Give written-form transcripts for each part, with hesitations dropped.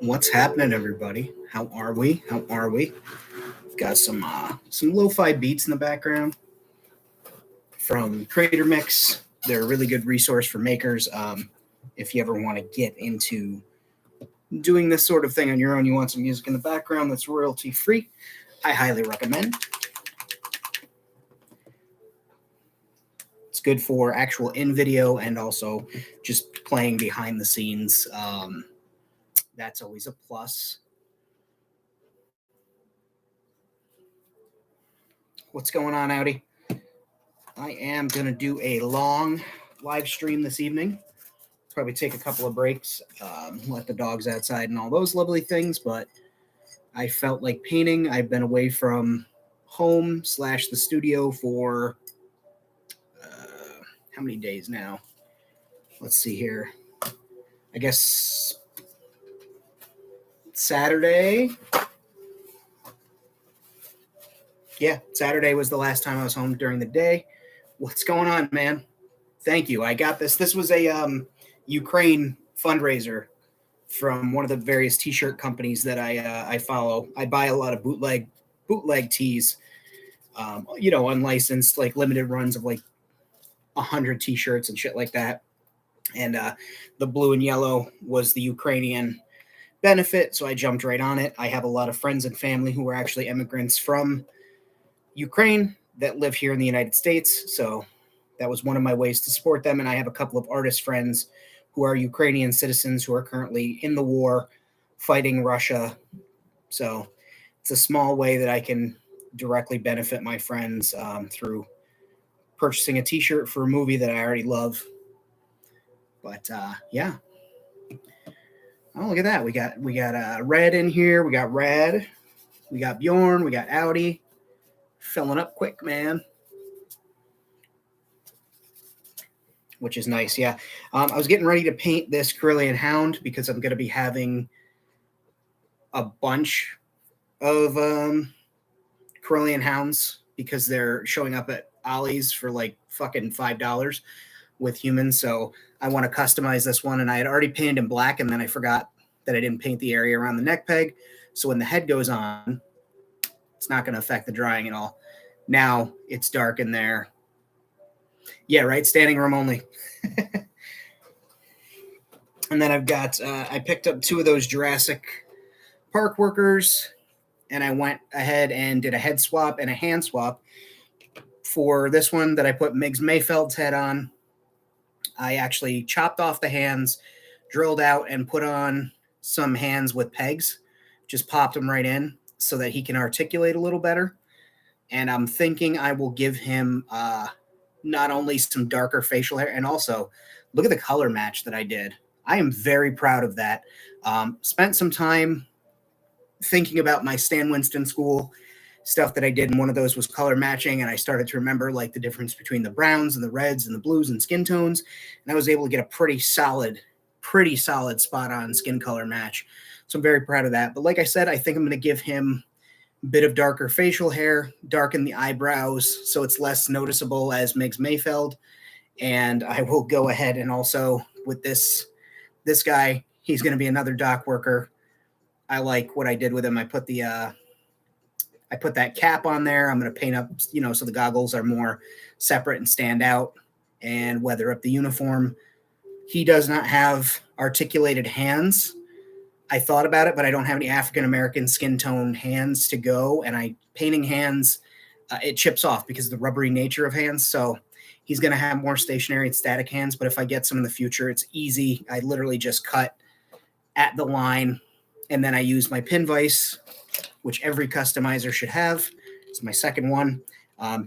What's happening, everybody? How are we? How are we? We've got some lo-fi beats in the background from Creator Mix. They're a really good resource for makers. If you ever want to get into doing this sort of thing on your own, you want some music in the background that's royalty free, I highly recommend. It's good for actual in video and also just playing behind the scenes. That's always a plus. What's going on, Audi? I am going to do a long live stream this evening. Probably take a couple of breaks, let the dogs outside and all those lovely things, but I felt like painting. I've been away from home / the studio for how many days now? Let's see here. I guess Saturday. Yeah, Saturday was the last time I was home during the day. What's going on, man? Thank you. I got this. This was a Ukraine fundraiser from one of the various T-shirt companies that I follow. I buy a lot of bootleg tees, unlicensed, like limited runs of like 100 T-shirts and shit like that. And the blue and yellow was the Ukrainian benefit, so I jumped right on it. I have a lot of friends and family who are actually immigrants from Ukraine that live here in the United States, so that was one of my ways to support them. And I have a couple of artist friends who are Ukrainian citizens who are currently in the war fighting Russia. So it's a small way that I can directly benefit my friends through purchasing a T-shirt for a movie that I already love. But yeah. Oh, look at that. We got Red in here. We got Red. We got Bjorn. We got Audi. Filling up quick, man. Which is nice, yeah. I was getting ready to paint this Carillion Hound because I'm going to be having a bunch of Carillion Hounds because they're showing up at Ollie's for like fucking $5 with humans. So I want to customize this one, and I had already painted in black, and then I forgot that I didn't paint the area around the neck peg. So when the head goes on, it's not going to affect the drying at all. Now it's dark in there. Yeah, right. Standing room only. And then I've got, I picked up 2 of those Jurassic Park workers, and I went ahead and did a head swap and a hand swap for this one that I put Miggs Mayfeld's head on. I actually chopped off the hands, drilled out, and put on some hands with pegs. Just popped them right in so that he can articulate a little better. And I'm thinking I will give him not only some darker facial hair, and also look at the color match that I did. I am very proud of that. Spent some time thinking about my Stan Winston school stuff that I did, and one of those was color matching, and I started to remember like the difference between the browns and the reds and the blues and skin tones, and I was able to get a pretty solid spot on skin color match. So I'm very proud of that. But like I said, I think I'm going to give him a bit of darker facial hair, darken the eyebrows so it's less noticeable as Miggs Mayfeld, and I will go ahead and also with this guy, he's going to be another dock worker. I like what I did with him. I put that cap on there. I'm going to paint up, so the goggles are more separate and stand out, and weather up the uniform. He does not have articulated hands. I thought about it, but I don't have any African-American skin tone hands to go, and painting hands, it chips off because of the rubbery nature of hands. So he's going to have more stationary and static hands, but if I get some in the future, it's easy. I literally just cut at the line, and then I use my pin vise, which every customizer should have. It's my second one.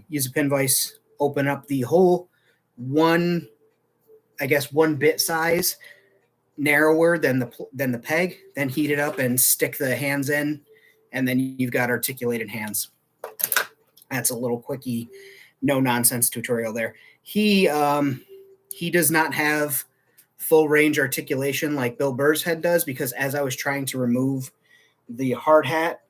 Use a pin vise, open up the hole, one bit size narrower than the peg, then heat it up and stick the hands in, and then you've got articulated hands. That's a little quickie, no nonsense tutorial there. He does not have full range articulation like Bill Burr's head does, because as I was trying to remove the hard hat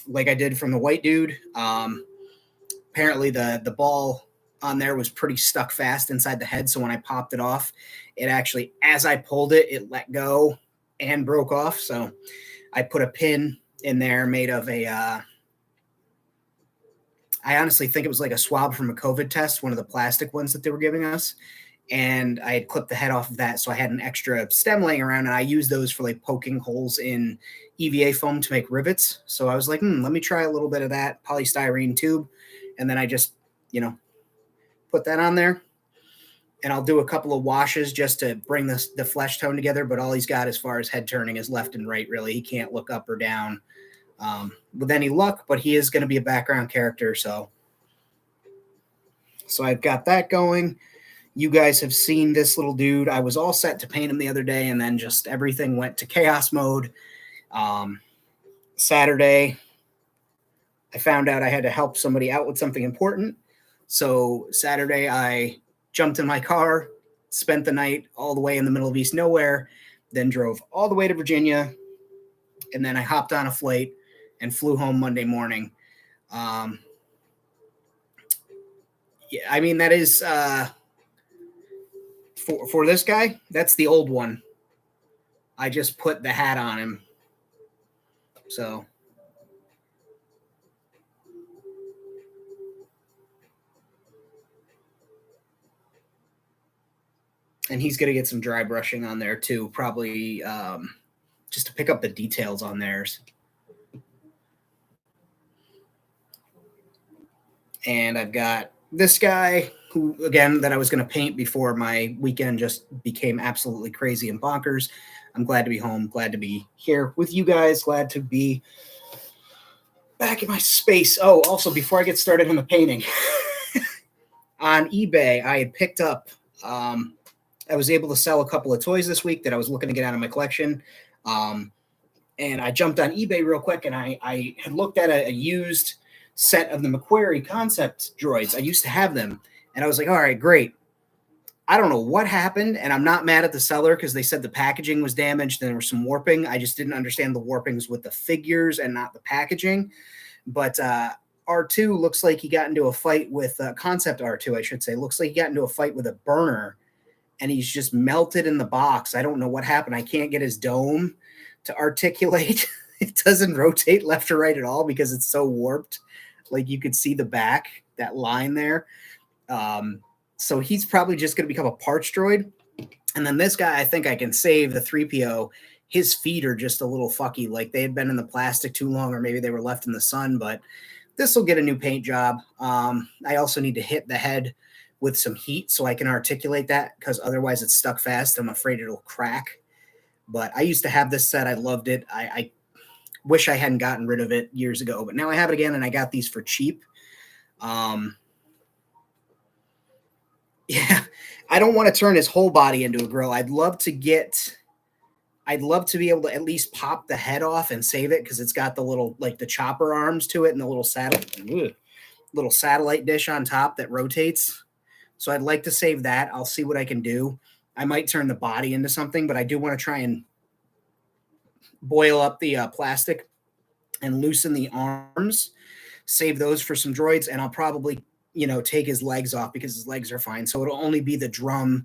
like I did from the white dude, apparently the ball on there was pretty stuck fast inside the head. So when I popped it off, it actually, as I pulled it, it let go and broke off. So I put a pin in there made of I honestly think it was like a swab from a COVID test, one of the plastic ones that they were giving us. And I had clipped the head off of that. So I had an extra stem laying around, and I used those for like poking holes in EVA foam to make rivets. So I was like, let me try a little bit of that polystyrene tube. And then I just, put that on there. And I'll do a couple of washes just to bring the flesh tone together. But all he's got as far as head turning is left and right, really. He can't look up or down with any luck, but he is going to be a background character. So I've got that going. You guys have seen this little dude. I was all set to paint him the other day, and then just everything went to chaos mode. Saturday, I found out I had to help somebody out with something important. So Saturday, I jumped in my car, spent the night all the way in the middle of East Nowhere, then drove all the way to Virginia, and then I hopped on a flight and flew home Monday morning. Yeah, I mean, that is for this guy, that's the old one. I just put the hat on him. So and he's going to get some dry brushing on there too, probably just to pick up the details on theirs. And I've got this guy who, again, that I was going to paint before my weekend just became absolutely crazy and bonkers. I'm glad to be home, glad to be here with you guys, glad to be back in my space. Oh, also, before I get started on the painting, on eBay, I had picked up, I was able to sell a couple of toys this week that I was looking to get out of my collection. And I jumped on eBay real quick, and I had looked at a used set of the Macquarie concept droids. I used to have them, and I was like, all right, great. I don't know what happened, and I'm not mad at the seller because they said the packaging was damaged and there was some warping. I just didn't understand the warpings with the figures and not the packaging. But R2 looks like he got into a fight with concept R2, I should say. Looks like he got into a fight with a burner, and he's just melted in the box. I don't know what happened. I can't get his dome to articulate. It doesn't rotate left or right at all because it's so warped. Like you could see the back, that line there. So he's probably just going to become a parts droid. And then this guy, I think I can save the 3PO. His feet are just a little fucky. Like they had been in the plastic too long, or maybe they were left in the sun, but this will get a new paint job. I also need to hit the head with some heat so I can articulate that, because otherwise it's stuck fast. I'm afraid it'll crack. But I used to have this set. I loved it. I wish I hadn't gotten rid of it years ago, but now I have it again, and I got these for cheap. Yeah, I don't want to turn his whole body into a grill. I'd love to be able to at least pop the head off and save it, because it's got the little, like the chopper arms to it and the little satellite dish on top that rotates. So I'd like to save that. I'll see what I can do. I might turn the body into something, but I do want to try and boil up the plastic and loosen the arms, save those for some droids, and I'll probably take his legs off because his legs are fine. So it'll only be the drum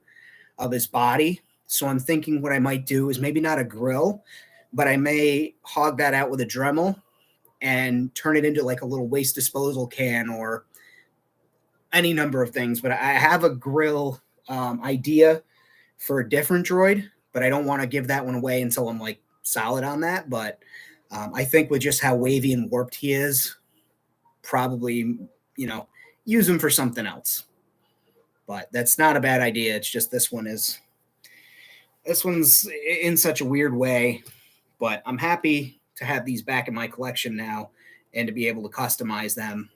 of his body. So I'm thinking what I might do is maybe not a grill, but I may hog that out with a Dremel and turn it into like a little waste disposal can or any number of things. But I have a grill idea for a different droid, but I don't want to give that one away until I'm like solid on that. But I think with just how wavy and warped he is, probably, use him for something else. But that's not a bad idea. It's just this one's in such a weird way, but I'm happy to have these back in my collection now and to be able to customize them.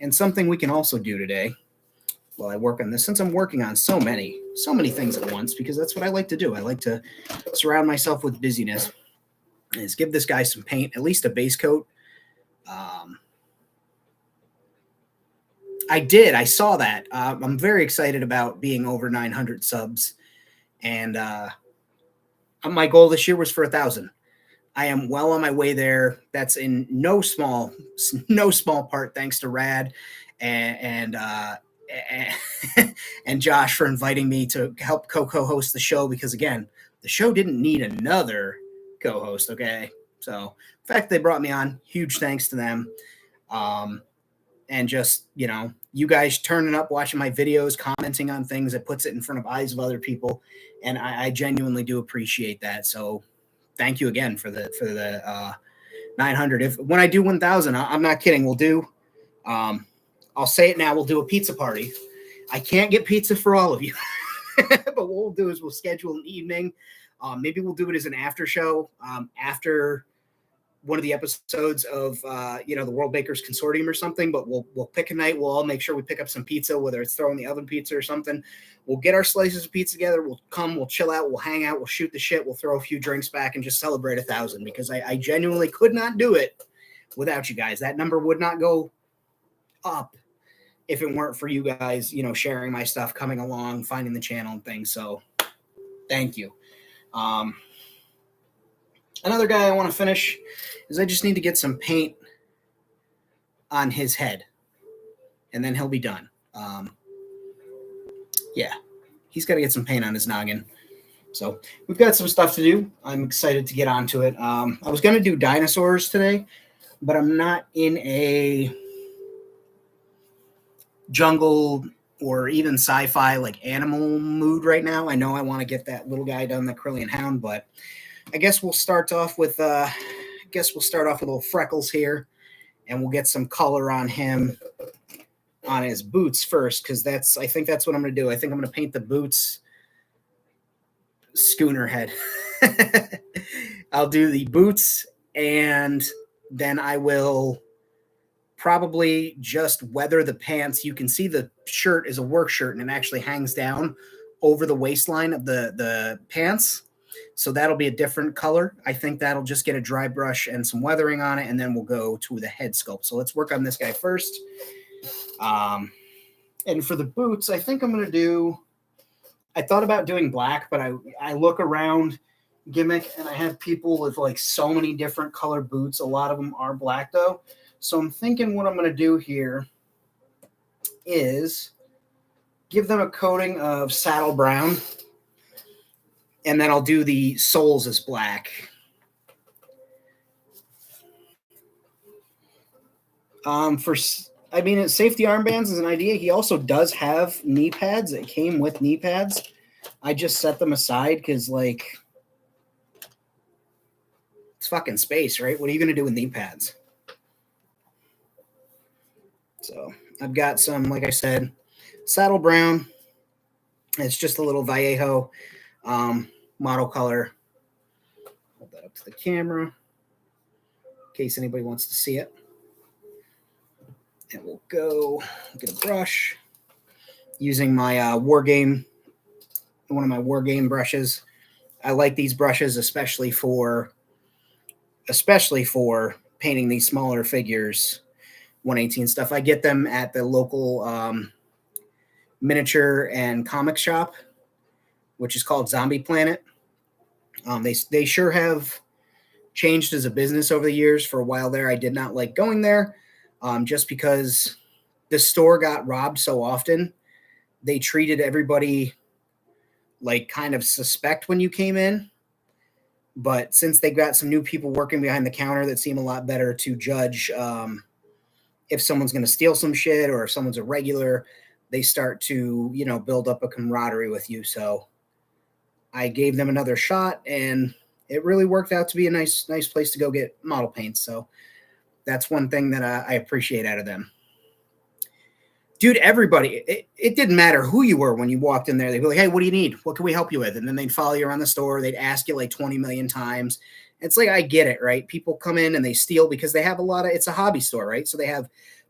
And something we can also do today while I work on this, since I'm working on so many things at once, because that's what I like to do. I like to surround myself with busyness, is give this guy some paint, at least a base coat. I saw that. I'm very excited about being over 900 subs. And my goal this year was for 1,000. I am well on my way there. That's in no small part thanks to Rad and Josh for inviting me to help co-host the show, because again, The show didn't need another co-host, okay? So the fact they brought me on, huge thanks to them. And just, you guys turning up, watching my videos, commenting on things, it puts it in front of eyes of other people. And I genuinely do appreciate that. So thank you again for the 900. When I do 1,000, I'm not kidding. We'll do, I'll say it now. We'll do a pizza party. I can't get pizza for all of you, but what we'll do is we'll schedule an evening. Maybe we'll do it as an after show after one of the episodes of the World Bakers Consortium or something, but we'll pick a night. We'll all make sure we pick up some pizza, whether it's throwing the oven pizza or something. We'll get our slices of pizza together. We'll come, we'll chill out, we'll hang out, we'll shoot the shit, we'll throw a few drinks back and just celebrate 1,000, because I genuinely could not do it without you guys. That number would not go up if it weren't for you guys, sharing my stuff, coming along, finding the channel and things. So thank you. Another guy I want to finish is I just need to get some paint on his head, and then he'll be done. Yeah, he's got to get some paint on his noggin. So we've got some stuff to do. I'm excited to get onto it. I was going to do dinosaurs today, but I'm not in a jungle or even sci-fi like animal mood right now. I know I want to get that little guy done, the Carillion Hound, but I guess we'll start off with little Freckles here, and we'll get some color on him on his boots first, because I think that's what I'm going to do. I think I'm going to paint the boots schooner head. I'll do the boots, and then I will probably just weather the pants. You can see the shirt is a work shirt, and it actually hangs down over the waistline of the pants. So that'll be a different color. I think that'll just get a dry brush and some weathering on it, and then we'll go to the head sculpt. So let's work on this guy first. And for the boots, I think I'm going to do, I thought about doing black, but I look around Gimmick, and I have people with like so many different color boots. A lot of them are black though. So I'm thinking what I'm going to do here is give them a coating of saddle brown, and then I'll do the soles as black. Safety armbands is an idea. He also does have knee pads. It came with knee pads. I just set them aside because, like, it's fucking space, right? What are you going to do with knee pads? So I've got some, like I said, saddle brown. It's just a little Vallejo model color. Hold that up to the camera in case anybody wants to see it. And we'll go get a brush using my one of my War Game brushes. I like these brushes, especially for painting these smaller figures, 1/18 stuff. I get them at the local miniature and comic shop, which is called Zombie Planet. They sure have changed as a business over the years. For a while there, I did not like going there, just because the store got robbed so often. They treated everybody like kind of suspect when you came in. But since they got some new people working behind the counter that seem a lot better to judge if someone's going to steal some shit or if someone's a regular, they start to, build up a camaraderie with you. So I gave them another shot, and it really worked out to be a nice place to go get model paints. So that's one thing that I appreciate out of them. Dude, everybody, it didn't matter who you were when you walked in there. They'd be like, hey, what do you need? What can we help you with? And then they'd follow you around the store. They'd ask you like 20 million times. It's like, I get it, right? People come in and they steal because they have it's a hobby store, right? So they have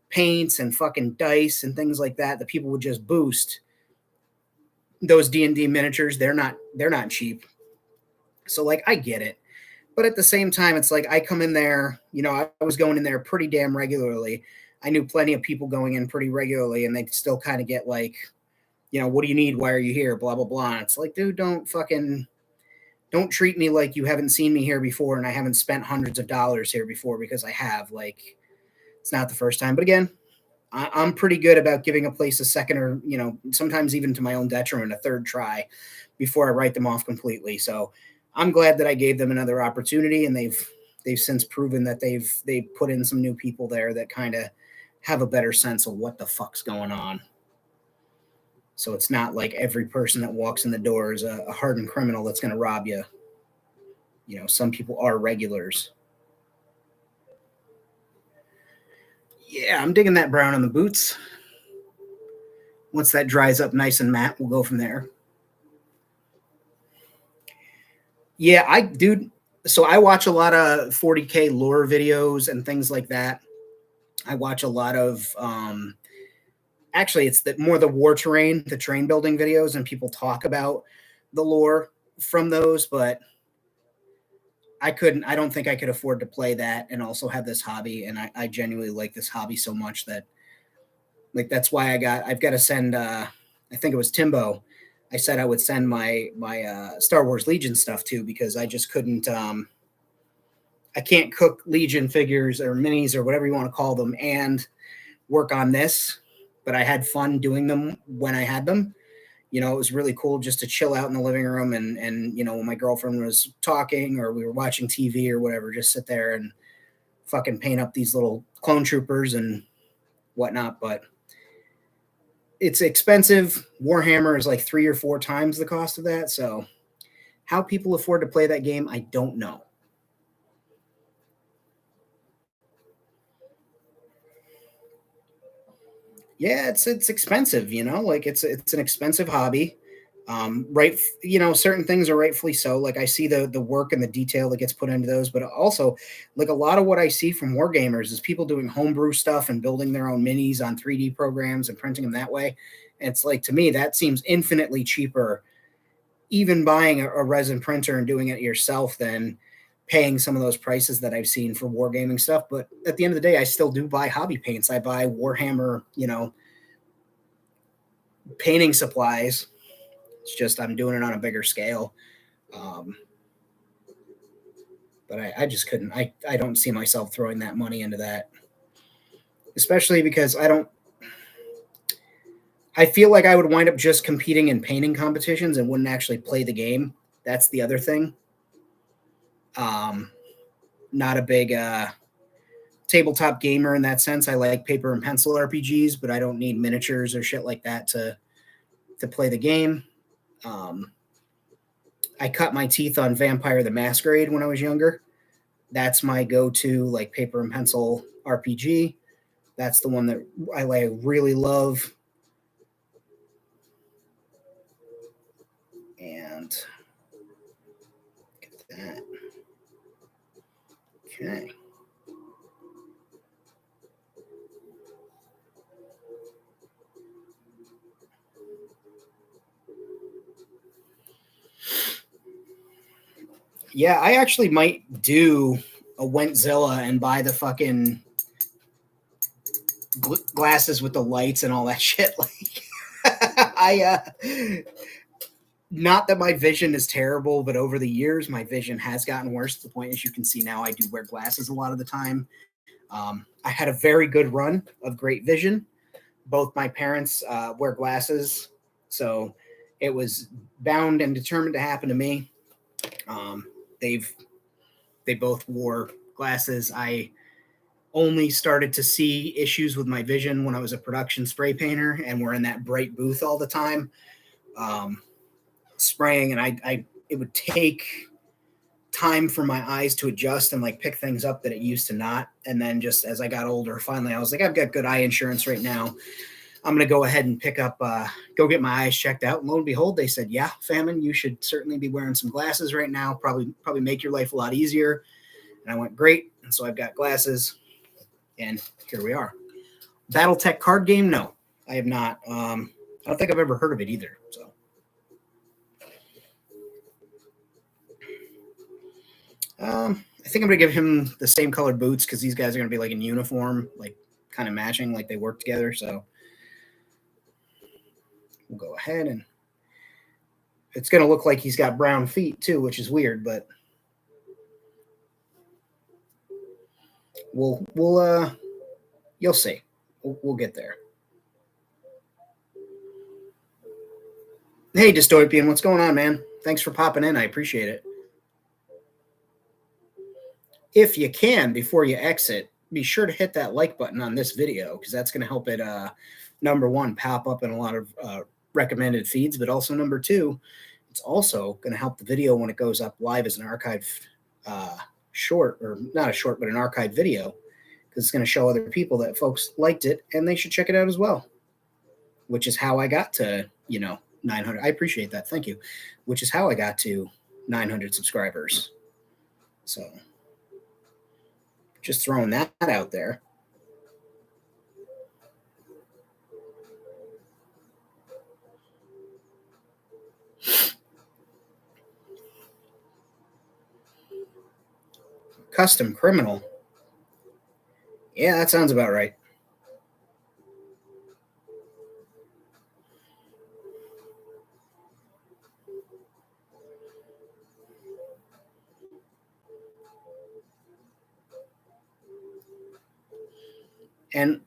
paints and fucking dice and things like that people would just boost. Those D&D miniatures, they're not cheap. So like, I get it. But at the same time, it's like I come in there, I was going in there pretty damn regularly. I knew plenty of people going in pretty regularly, and they still kind of get like, what do you need? Why are you here? Blah, blah, blah. And it's like, dude, don't treat me like you haven't seen me here before and I haven't spent hundreds of dollars here before, because I have. Like, it's not the first time. But again, I'm pretty good about giving a place a second or, sometimes even to my own detriment, a third try before I write them off completely. So I'm glad that I gave them another opportunity, and they've since proven that they've put in some new people there that kind of have a better sense of what the fuck's going on. So it's not like every person that walks in the door is a hardened criminal that's going to rob you. Some people are regulars. Yeah, I'm digging that brown on the boots. Once that dries up nice and matte, we'll go from there. Yeah, dude. So I watch a lot of 40K lore videos and things like that. I watch a lot of, actually, it's more the war terrain, the terrain building videos, and people talk about the lore from those. But I don't think I could afford to play that and also have this hobby. And I genuinely like this hobby so much that, like, that's why I've got to send, I think it was Timbo. I said I would send my Star Wars Legion stuff too, because I just couldn't, I can't cook Legion figures or minis or whatever you want to call them and work on this, but I had fun doing them when I had them. It was really cool just to chill out in the living room and when my girlfriend was talking or we were watching TV or whatever, just sit there and fucking paint up these little clone troopers and whatnot. But it's expensive. Warhammer is like 3 or 4 times the cost of that. So how people afford to play that game, I don't know. Yeah, it's expensive, like it's an expensive hobby. Right, certain things are rightfully so. Like I see the work and the detail that gets put into those, but also like a lot of what I see from wargamers is people doing homebrew stuff and building their own minis on 3D programs and printing them that way. And it's like, to me, that seems infinitely cheaper, even buying a resin printer and doing it yourself, than paying some of those prices that I've seen for wargaming stuff. But at the end of the day, I still do buy hobby paints. I buy Warhammer, painting supplies. It's just I'm doing it on a bigger scale. But I just couldn't. I don't see myself throwing that money into that, especially because I feel like I would wind up just competing in painting competitions and wouldn't actually play the game. That's the other thing. Not a big tabletop gamer in that sense. I like paper and pencil RPGs, but I don't need miniatures or shit like that to play the game. I cut my teeth on Vampire the Masquerade when I was younger. That's my go-to, like, paper and pencil RPG. That's the one that I really love. And get that. Okay. Yeah, I actually might do a Wentzilla and buy the fucking glasses with the lights and all that shit. Like, not that my vision is terrible, but over the years, my vision has gotten worse to the point, as you can see now, I do wear glasses a lot of the time. I had a very good run of great vision. Both my parents wear glasses, so it was bound and determined to happen to me. They both wore glasses. I only started to see issues with my vision when I was a production spray painter and we're in that bright booth all the time, spraying, and it would take time for my eyes to adjust and like pick things up that it used to not. And then just as I got older, finally I was like, I've got good eye insurance right now. I'm going to go ahead and go get my eyes checked out. And lo and behold, they said, yeah, Famine, you should certainly be wearing some glasses right now. Probably make your life a lot easier. And I went, great. And so I've got glasses, and here we are. Battletech card game? No, I have not. I don't think I've ever heard of it either. So. I think I'm going to give him the same colored boots because these guys are going to be like in uniform, like kind of matching, like they work together. So we'll go ahead, and it's going to look like he's got brown feet too, which is weird, but we'll you'll see. We'll get there. Hey, Dystopian, what's going on, man? Thanks for popping in. I appreciate it. If you can, before you exit, be sure to hit that like button on this video because that's going to help it, number one, pop up in a lot of recommended feeds, but also number two, it's also going to help the video when it goes up live as an archived short, or not a short, but an archived video, because it's going to show other people that folks liked it and they should check it out as well, which is how I got to, 900. I appreciate that. Thank you. Which is how I got to 900 subscribers. So just throwing that out there. Custom criminal. Yeah, that sounds about right. And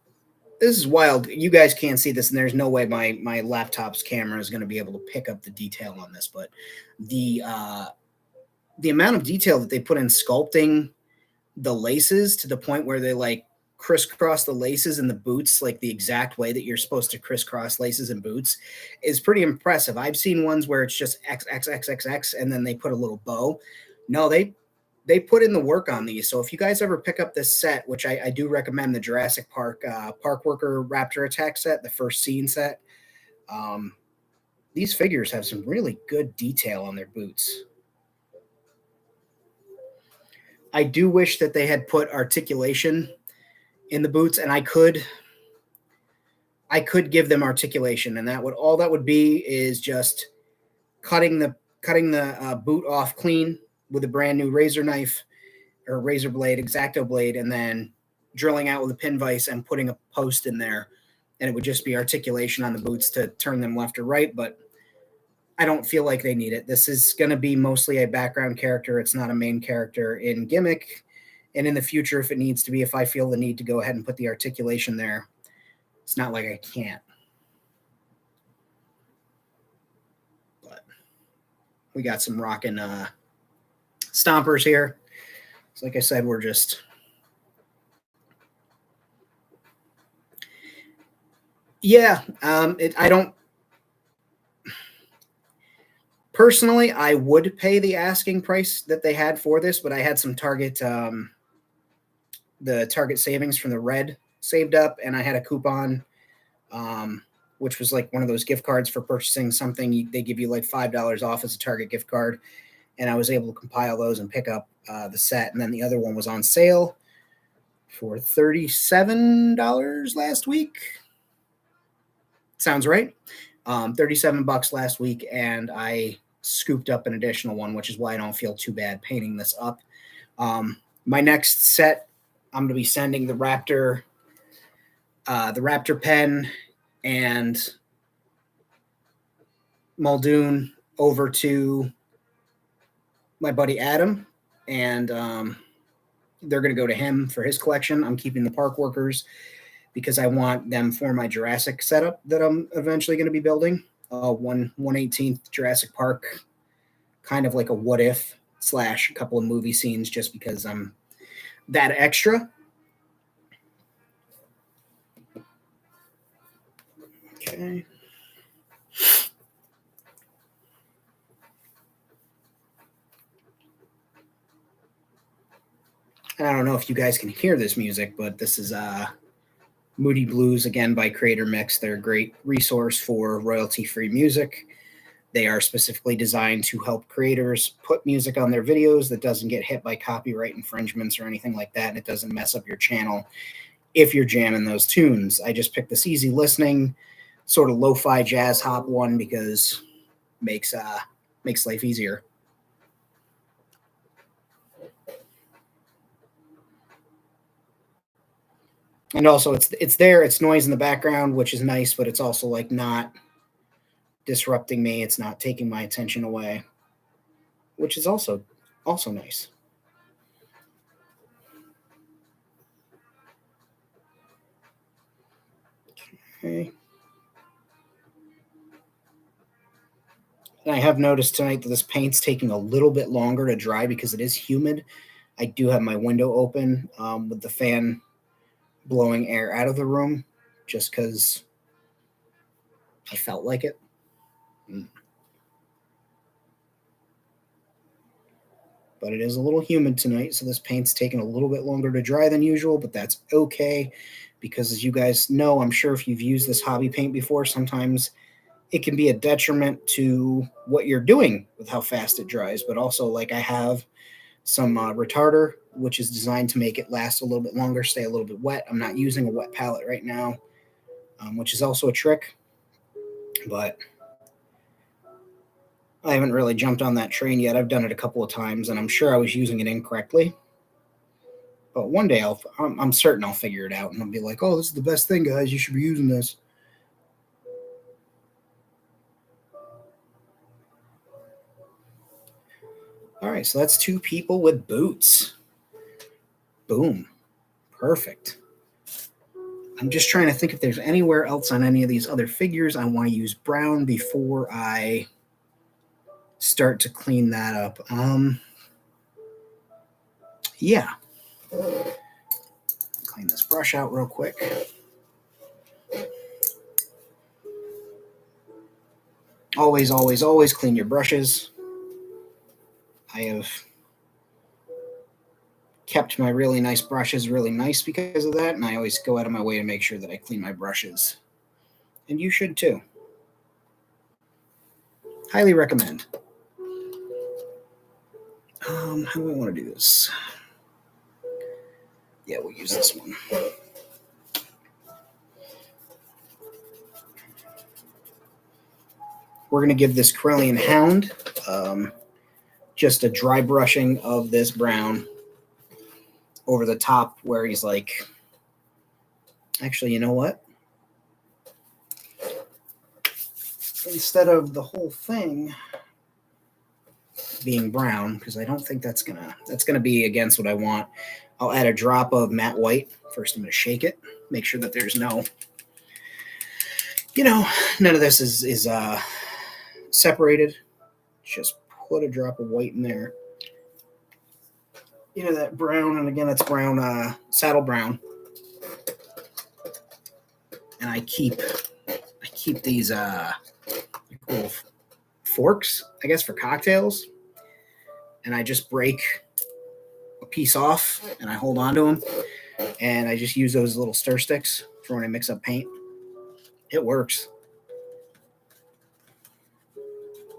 this is wild. You guys can't see this, and there's no way my laptop's camera is going to be able to pick up the detail on this. But the amount of detail that they put in sculpting the laces to the point where they like crisscross the laces in the boots, like the exact way that you're supposed to crisscross laces in boots, is pretty impressive. I've seen ones where it's just X X X X X, and then they put a little bow. No, they put in the work on these. So if you guys ever pick up this set, which I do recommend, the Jurassic Park Park Worker Raptor Attack set, the first scene set, these figures have some really good detail on their boots. I do wish that they had put articulation in the boots, and I could give them articulation, and all that would be is just cutting the boot off clean with a brand new razor knife or razor blade, X-Acto blade, and then drilling out with a pin vise and putting a post in there, and it would just be articulation on the boots to turn them left or right. But I don't feel like they need it. This is going to be mostly a background character. It's not a main character in Gimmick. And in the future, if it needs to be, if I feel the need to go ahead and put the articulation there, it's not like I can't. But we got some rocking stompers here. So like I said, we're just... Yeah, I don't... Personally, I would pay the asking price that they had for this, but I had some Target... the Target savings from the red saved up, and I had a coupon, which was like one of those gift cards for purchasing something. They give you like $5 off as a Target gift card, and I was able to compile those and pick up the set. And then the other one was on sale for $37 last week. Sounds right. $37 last week, and I scooped up an additional one, which is why I don't feel too bad painting this up. My next set, I'm going to be sending the Raptor pen and Muldoon over to my buddy Adam, and they're going to go to him for his collection. I'm keeping the Park Workers because I want them for my Jurassic setup that I'm eventually going to be building. 1/18 Jurassic Park, kind of like a what if / a couple of movie scenes, just because I'm that extra. Okay. I don't know if you guys can hear this music, but this is Moody Blues, again, by Creator Mix. They're a great resource for royalty-free music. They are specifically designed to help creators put music on their videos that doesn't get hit by copyright infringements or anything like that, and it doesn't mess up your channel if you're jamming those tunes. I just picked this easy listening, sort of lo-fi jazz hop one because makes life easier. And also it's there, it's noise in the background, which is nice, but it's also like not disrupting me. It's not taking my attention away, which is also nice. Okay. And I have noticed tonight that this paint's taking a little bit longer to dry because it is humid. I do have my window open with the fan blowing air out of the room just because I felt like it. But it is a little humid tonight, so this paint's taking a little bit longer to dry than usual, but that's okay because as you guys know, I'm sure if you've used this hobby paint before, sometimes it can be a detriment to what you're doing with how fast it dries. But also, like, I have some retarder, which is designed to make it last a little bit longer, stay a little bit wet. I'm not using a wet palette right now, which is also a trick, but I haven't really jumped on that train yet. I've done it a couple of times, and I'm sure I was using it incorrectly. But one day I'm certain I'll figure it out, and I'll be like, oh, this is the best thing, guys. You should be using this. All right, so that's two people with boots. Boom. Perfect. I'm just trying to think if there's anywhere else on any of these other figures I want to use brown before I start to clean that up. Yeah. Clean this brush out real quick. Always, always, always clean your brushes. I have kept my really nice brushes really nice because of that, and I always go out of my way to make sure that I clean my brushes. And you should too. Highly recommend. How do I want to do this? Yeah, we'll use this one. We're going to give this Corellian Hound just a dry brushing of this brown over the top where he's like, actually, you know what? Instead of the whole thing being brown, because I don't think that's gonna be against what I want, I'll add a drop of matte white. First, I'm gonna shake it, make sure that there's no, none of this is separated. Just put a drop of white in there. That brown, and again, it's brown, saddle brown. And I keep these little forks, I guess, for cocktails. And I just break a piece off, and I hold on to them. And I just use those little stir sticks for when I mix up paint. It works.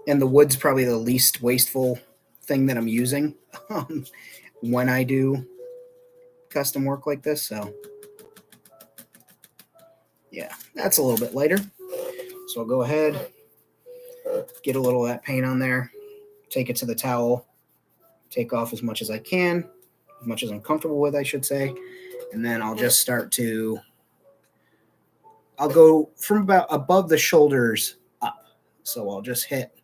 And the wood's probably the least wasteful thing that I'm using when I do custom work like this. So yeah, that's a little bit lighter. So I'll go ahead, get a little of that paint on there, take it to the towel, take off as much as I can, as much as I'm comfortable with, I should say. And then I'll just I'll go from about above the shoulders up. So I'll just hit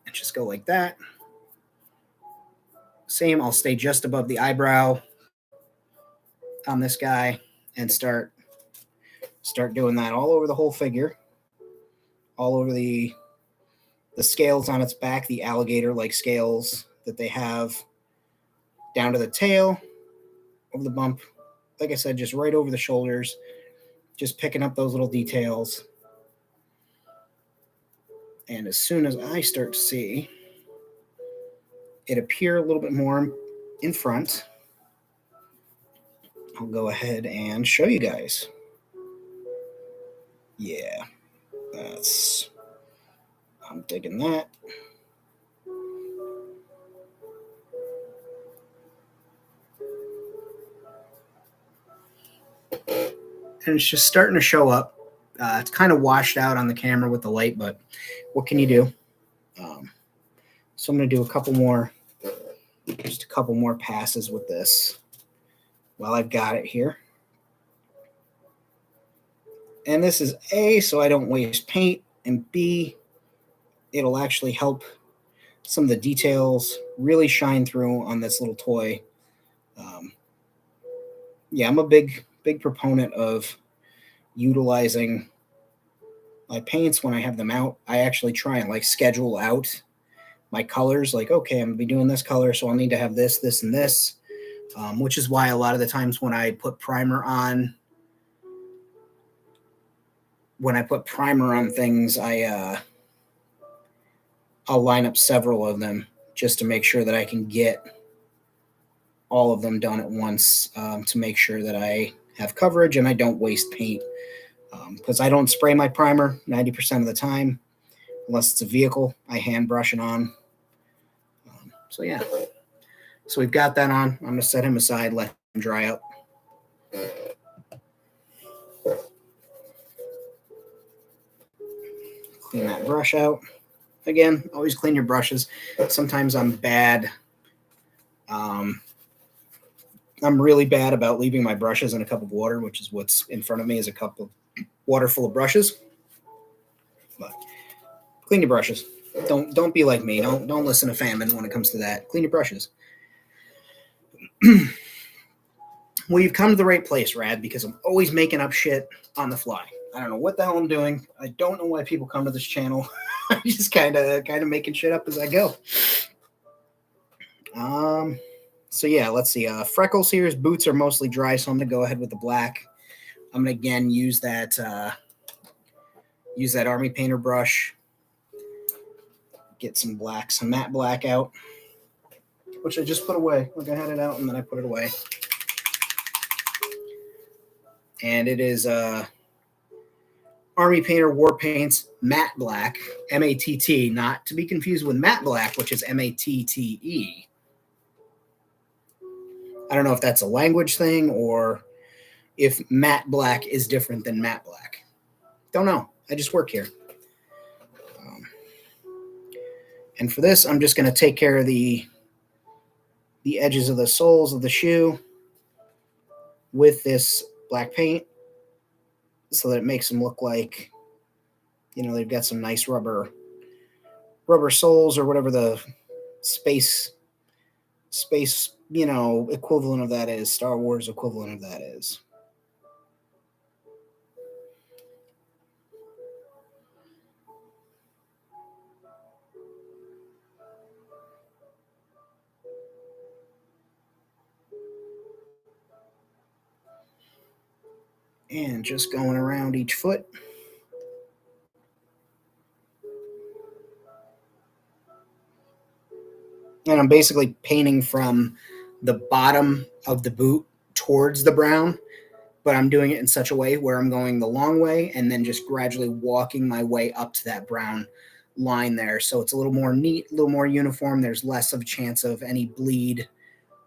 and just go like that. Same, I'll stay just above the eyebrow on this guy and start doing that all over the whole figure, all over the scales on its back, the alligator-like scales that they have, down to the tail, over the bump. Like I said, just right over the shoulders, just picking up those little details. And as soon as I start to see it appear a little bit more in front, I'll go ahead and show you guys. Yeah, I'm digging that. And it's just starting to show up. It's kind of washed out on the camera with the light, but what can you do? So I'm going to do just a couple more passes with this while I've got it here. And this is A, so I don't waste paint, and B, it'll actually help some of the details really shine through on this little toy. Yeah, I'm a big proponent of utilizing my paints when I have them out. I actually try and like schedule out my colors. Like, okay, I'm gonna be doing this color, so I'll need to have this, this, and this. Which is why a lot of the times when I put primer on, things, I'll line up several of them just to make sure that I can get all of them done at once, to make sure that I have coverage and I don't waste paint. Because I don't spray my primer 90% of the time, unless it's a vehicle. I hand brush it on. So yeah. So we've got that on. I'm going to set him aside, let him dry up. Clean that brush out. Again, always clean your brushes. Sometimes I'm bad. I'm really bad about leaving my brushes in a cup of water, which is what's in front of me is a cup of water full of brushes. But clean your brushes. Don't be like me. Don't listen to Famine when it comes to that. Clean your brushes. Well, you've come to the right place, Rad, because I'm always making up shit on the fly. I don't know what the hell I'm doing. I don't know why people come to this channel. I'm just kind of making shit up as I go. So yeah, let's see. Freckles here, his boots are mostly dry, so I'm gonna go ahead with the black. I'm gonna again use that Army Painter brush. Get some black, some matte black out, which I just put away. Like I had it out and then I put it away. And it is Army Painter War Paints Matte Black, M-A-T-T, not to be confused with Matte Black, which is M-A-T-T-E. I don't know if that's a language thing or if matte black is different than matte black. Don't know. I just work here. And for this, I'm just going to take care of the edges of the soles of the shoe with this black paint so that it makes them look like, they've got some nice rubber soles or whatever the space, equivalent of that is, Star Wars equivalent of that is. And just going around each foot. And I'm basically painting from the bottom of the boot towards the brown, but I'm doing it in such a way where I'm going the long way and then just gradually walking my way up to that brown line there. So it's a little more neat, a little more uniform. There's less of a chance of any bleed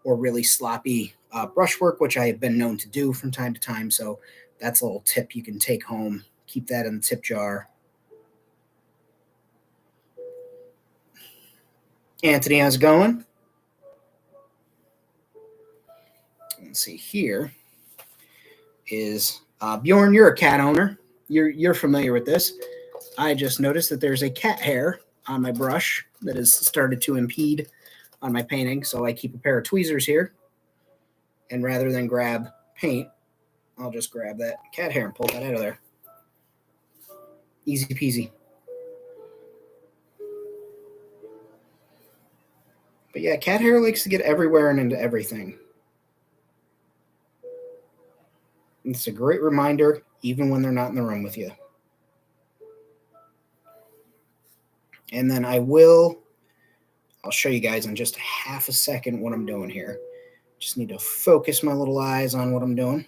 or really sloppy brushwork, which I have been known to do from time to time. So that's a little tip you can take home. Keep that in the tip jar. Anthony, how's it going? Let's see, here is Bjorn. You're a cat owner. You're familiar with this. I just noticed that there's a cat hair on my brush that has started to impede on my painting. So I keep a pair of tweezers here. And rather than grab paint, I'll just grab that cat hair and pull that out of there. Easy peasy. But yeah, cat hair likes to get everywhere and into everything. It's a great reminder, even when they're not in the room with you. And then I'll show you guys in just half a second what I'm doing here. Just need to focus my little eyes on what I'm doing,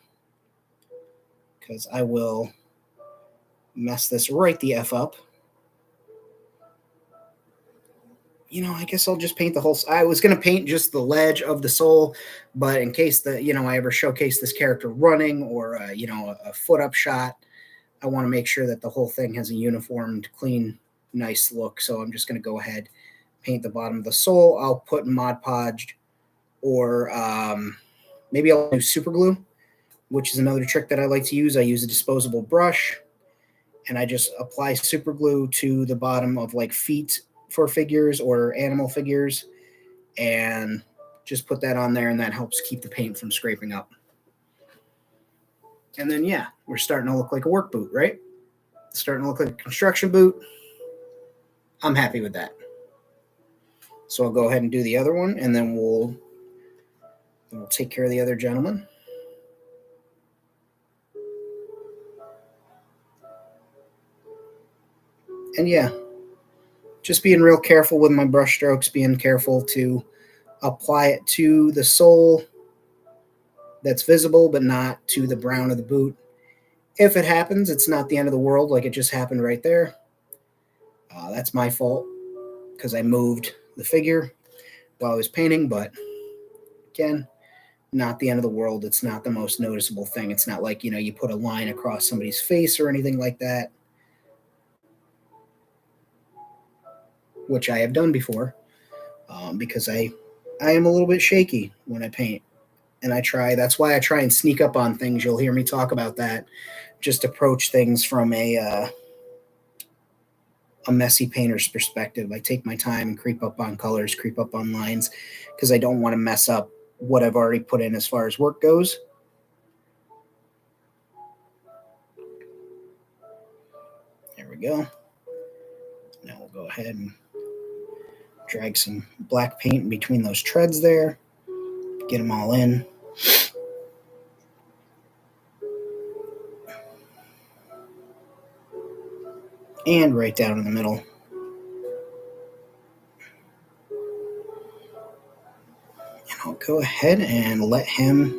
because I will mess this right the F up. I guess I'll just paint the whole. I was going to paint just the ledge of the sole, but in case I ever showcase this character running or, a foot up shot, I want to make sure that the whole thing has a uniformed, clean, nice look. So I'm just going to go ahead, paint the bottom of the sole. I'll put Mod Podge or maybe I'll do super glue, which is another trick that I like to use. I use a disposable brush and I just apply super glue to the bottom of like feet for figures or animal figures and just put that on there, and that helps keep the paint from scraping up. And then, yeah, we're starting to look like a work boot, right? Starting to look like a construction boot. I'm happy with that. So I'll go ahead and do the other one, and then we'll take care of the other gentleman. And yeah, just being real careful with my brush strokes, being careful to apply it to the sole that's visible, but not to the brown of the boot. If it happens, it's not the end of the world, like it just happened right there. That's my fault because I moved the figure while I was painting, but again, not the end of the world. It's not the most noticeable thing. It's not like, you put a line across somebody's face or anything like that, which I have done before, because I am a little bit shaky when I paint. And that's why I try and sneak up on things. You'll hear me talk about that. Just approach things from a messy painter's perspective. I take my time and creep up on colors, creep up on lines, because I don't want to mess up what I've already put in as far as work goes. There we go. Now we'll go ahead and drag some black paint in between those treads there. Get them all in. And right down in the middle. And I'll go ahead and let him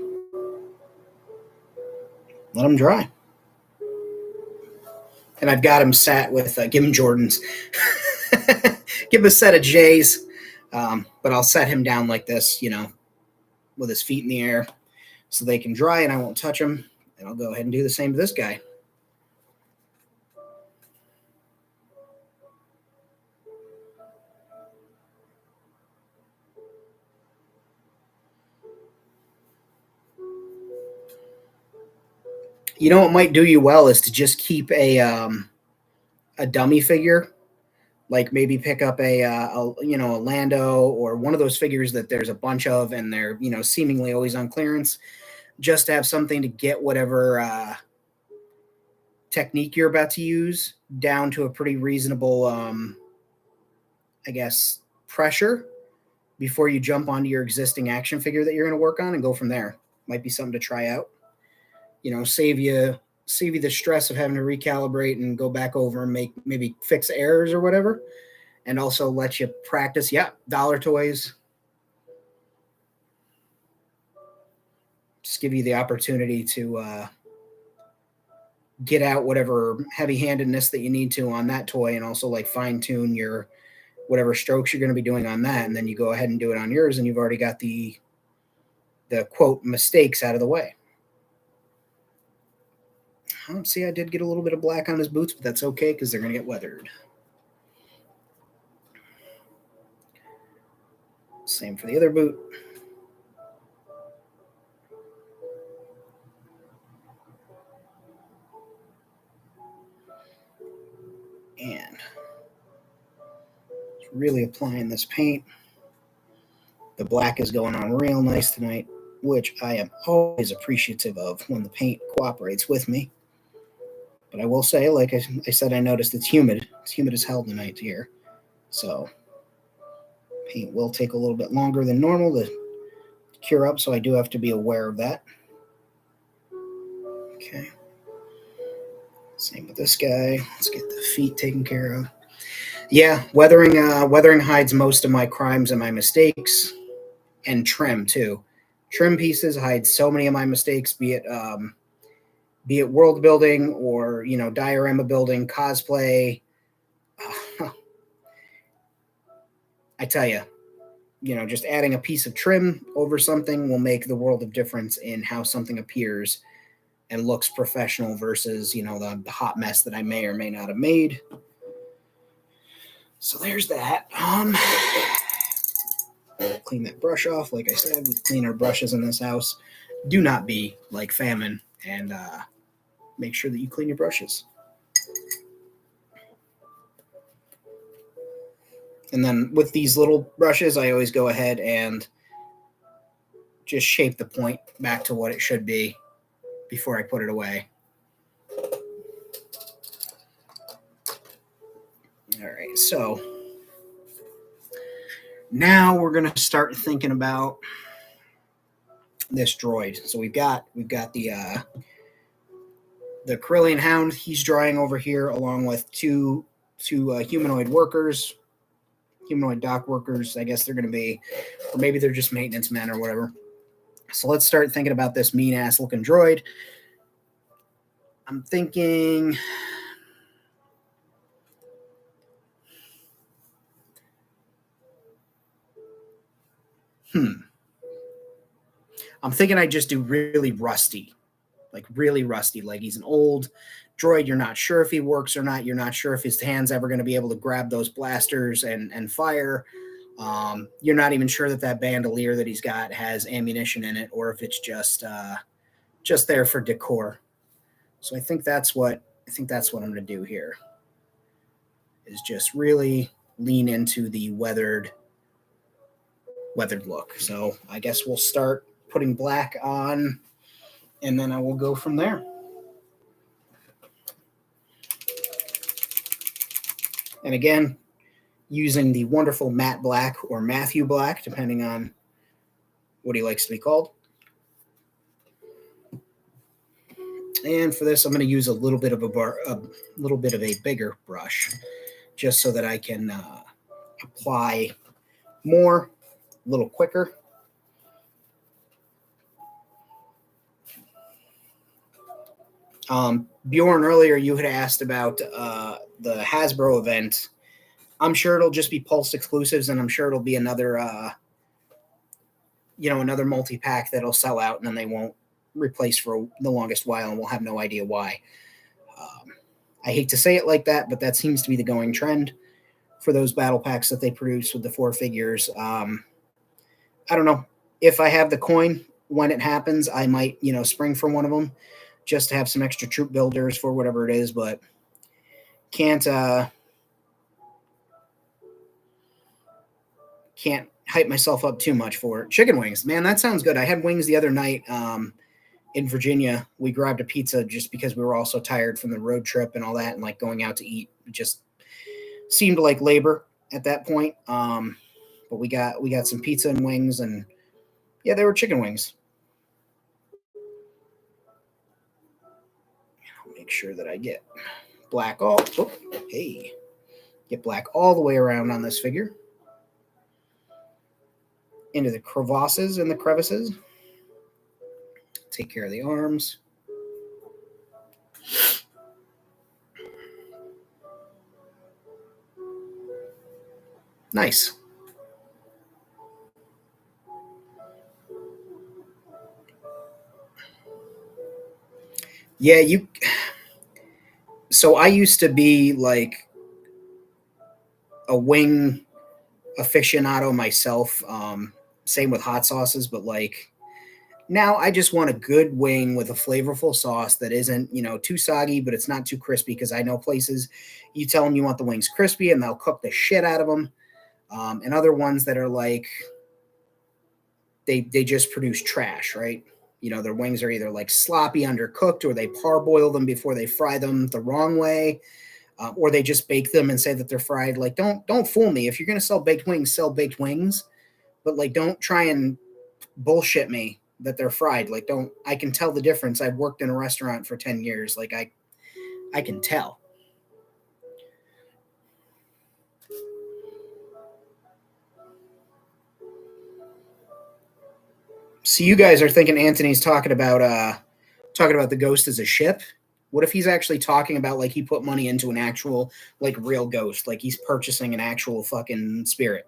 dry. And I've got him sat with, give him Jordans. Give him a set of J's. But I'll set him down like this, with his feet in the air so they can dry and I won't touch them. And I'll go ahead and do the same to this guy. What might do you well is to just keep a dummy figure, like maybe pick up a Lando or one of those figures that there's a bunch of and they're seemingly always on clearance, just to have something to get whatever technique you're about to use down to a pretty reasonable pressure before you jump onto your existing action figure that you're going to work on and go from there. Might be something to try out. Save you the stress of having to recalibrate and go back over and maybe fix errors or whatever, and also let you practice. Yeah, dollar toys. Just give you the opportunity to get out whatever heavy-handedness that you need to on that toy, and also like fine-tune your whatever strokes you're going to be doing on that, and then you go ahead and do it on yours, and you've already got the quote mistakes out of the way. See, I did get a little bit of black on his boots, but that's okay because they're going to get weathered. Same for the other boot. And really applying this paint. The black is going on real nice tonight, which I am always appreciative of when the paint cooperates with me. But I will say, like I said, I noticed it's humid. It's humid as hell tonight here. So paint will take a little bit longer than normal to cure up, so I do have to be aware of that. Okay. Same with this guy. Let's get the feet taken care of. Yeah, weathering hides most of my crimes and my mistakes, and trim too. Trim pieces hide so many of my mistakes, be it world building or diorama building, cosplay. I tell you, just adding a piece of trim over something will make the world of difference in how something appears and looks professional versus the hot mess that I may or may not have made. So there's that. We'll clean that brush off. Like I said, we clean our brushes in this house. Do not be like Famine and make sure that you clean your brushes. And then with these little brushes, I always go ahead and just shape the point back to what it should be, before I put it away. All right, so now we're gonna start thinking about this droid. So we've got the Corellian Hound. He's drying over here along with two humanoid workers, humanoid dock workers. I guess they're going to be, or maybe they're just maintenance men or whatever. So let's start thinking about this mean ass looking droid. I'm thinking. I'm thinking I just do really rusty. Like really rusty. Like he's an old droid. You're not sure if he works or not. You're not sure if his hand's ever going to be able to grab those blasters and fire. You're not even sure that that bandolier that he's got has ammunition in it, or if it's just there for decor. So I think that's what I'm going to do here. Is just really lean into the weathered look. So I guess we'll start putting black on, and then I will go from there. And again, using the wonderful Matte Black or Matthew Black, depending on what he likes to be called. And for this, I'm going to use a little bit of a bigger brush, just so that I can apply more, a little quicker. Bjorn, earlier you had asked about the Hasbro event. I'm sure it'll just be Pulse exclusives, and I'm sure it'll be another another multi-pack that'll sell out, and then they won't replace for the longest while, and we'll have no idea why. I hate to say it like that, but that seems to be the going trend for those battle packs that they produce with the 4 figures. I don't know. If I have the coin when it happens, I might, spring for one of them just to have some extra troop builders for whatever it is, but can't hype myself up too much for it. Chicken wings, man, that sounds good. I had wings the other night in Virginia. We grabbed a pizza just because we were all so tired from the road trip and all that, and like going out to eat. It just seemed like labor at that point. But we got some pizza and wings, and yeah, they were chicken wings. I'll make sure that I get black get black all the way around on this figure, into the crevasses and the crevices. Take care of the arms. Nice. Yeah, so I used to be like a wing aficionado myself. Same with hot sauces, but like now I just want a good wing with a flavorful sauce that isn't, too soggy, but it's not too crispy, because I know places you tell them you want the wings crispy and they'll cook the shit out of them. And other ones that are like, they just produce trash, right? Their wings are either like sloppy undercooked, or they parboil them before they fry them the wrong way. Or they just bake them and say that they're fried. Like, don't fool me. If you're going to sell baked wings, but like, don't try and bullshit me that they're fried. Like, I can tell the difference. I've worked in a restaurant for 10 years. Like I can tell. So you guys are thinking Anthony's talking about the Ghost as a ship. What if he's actually talking about, like, he put money into an actual, like, real ghost, like he's purchasing an actual fucking spirit?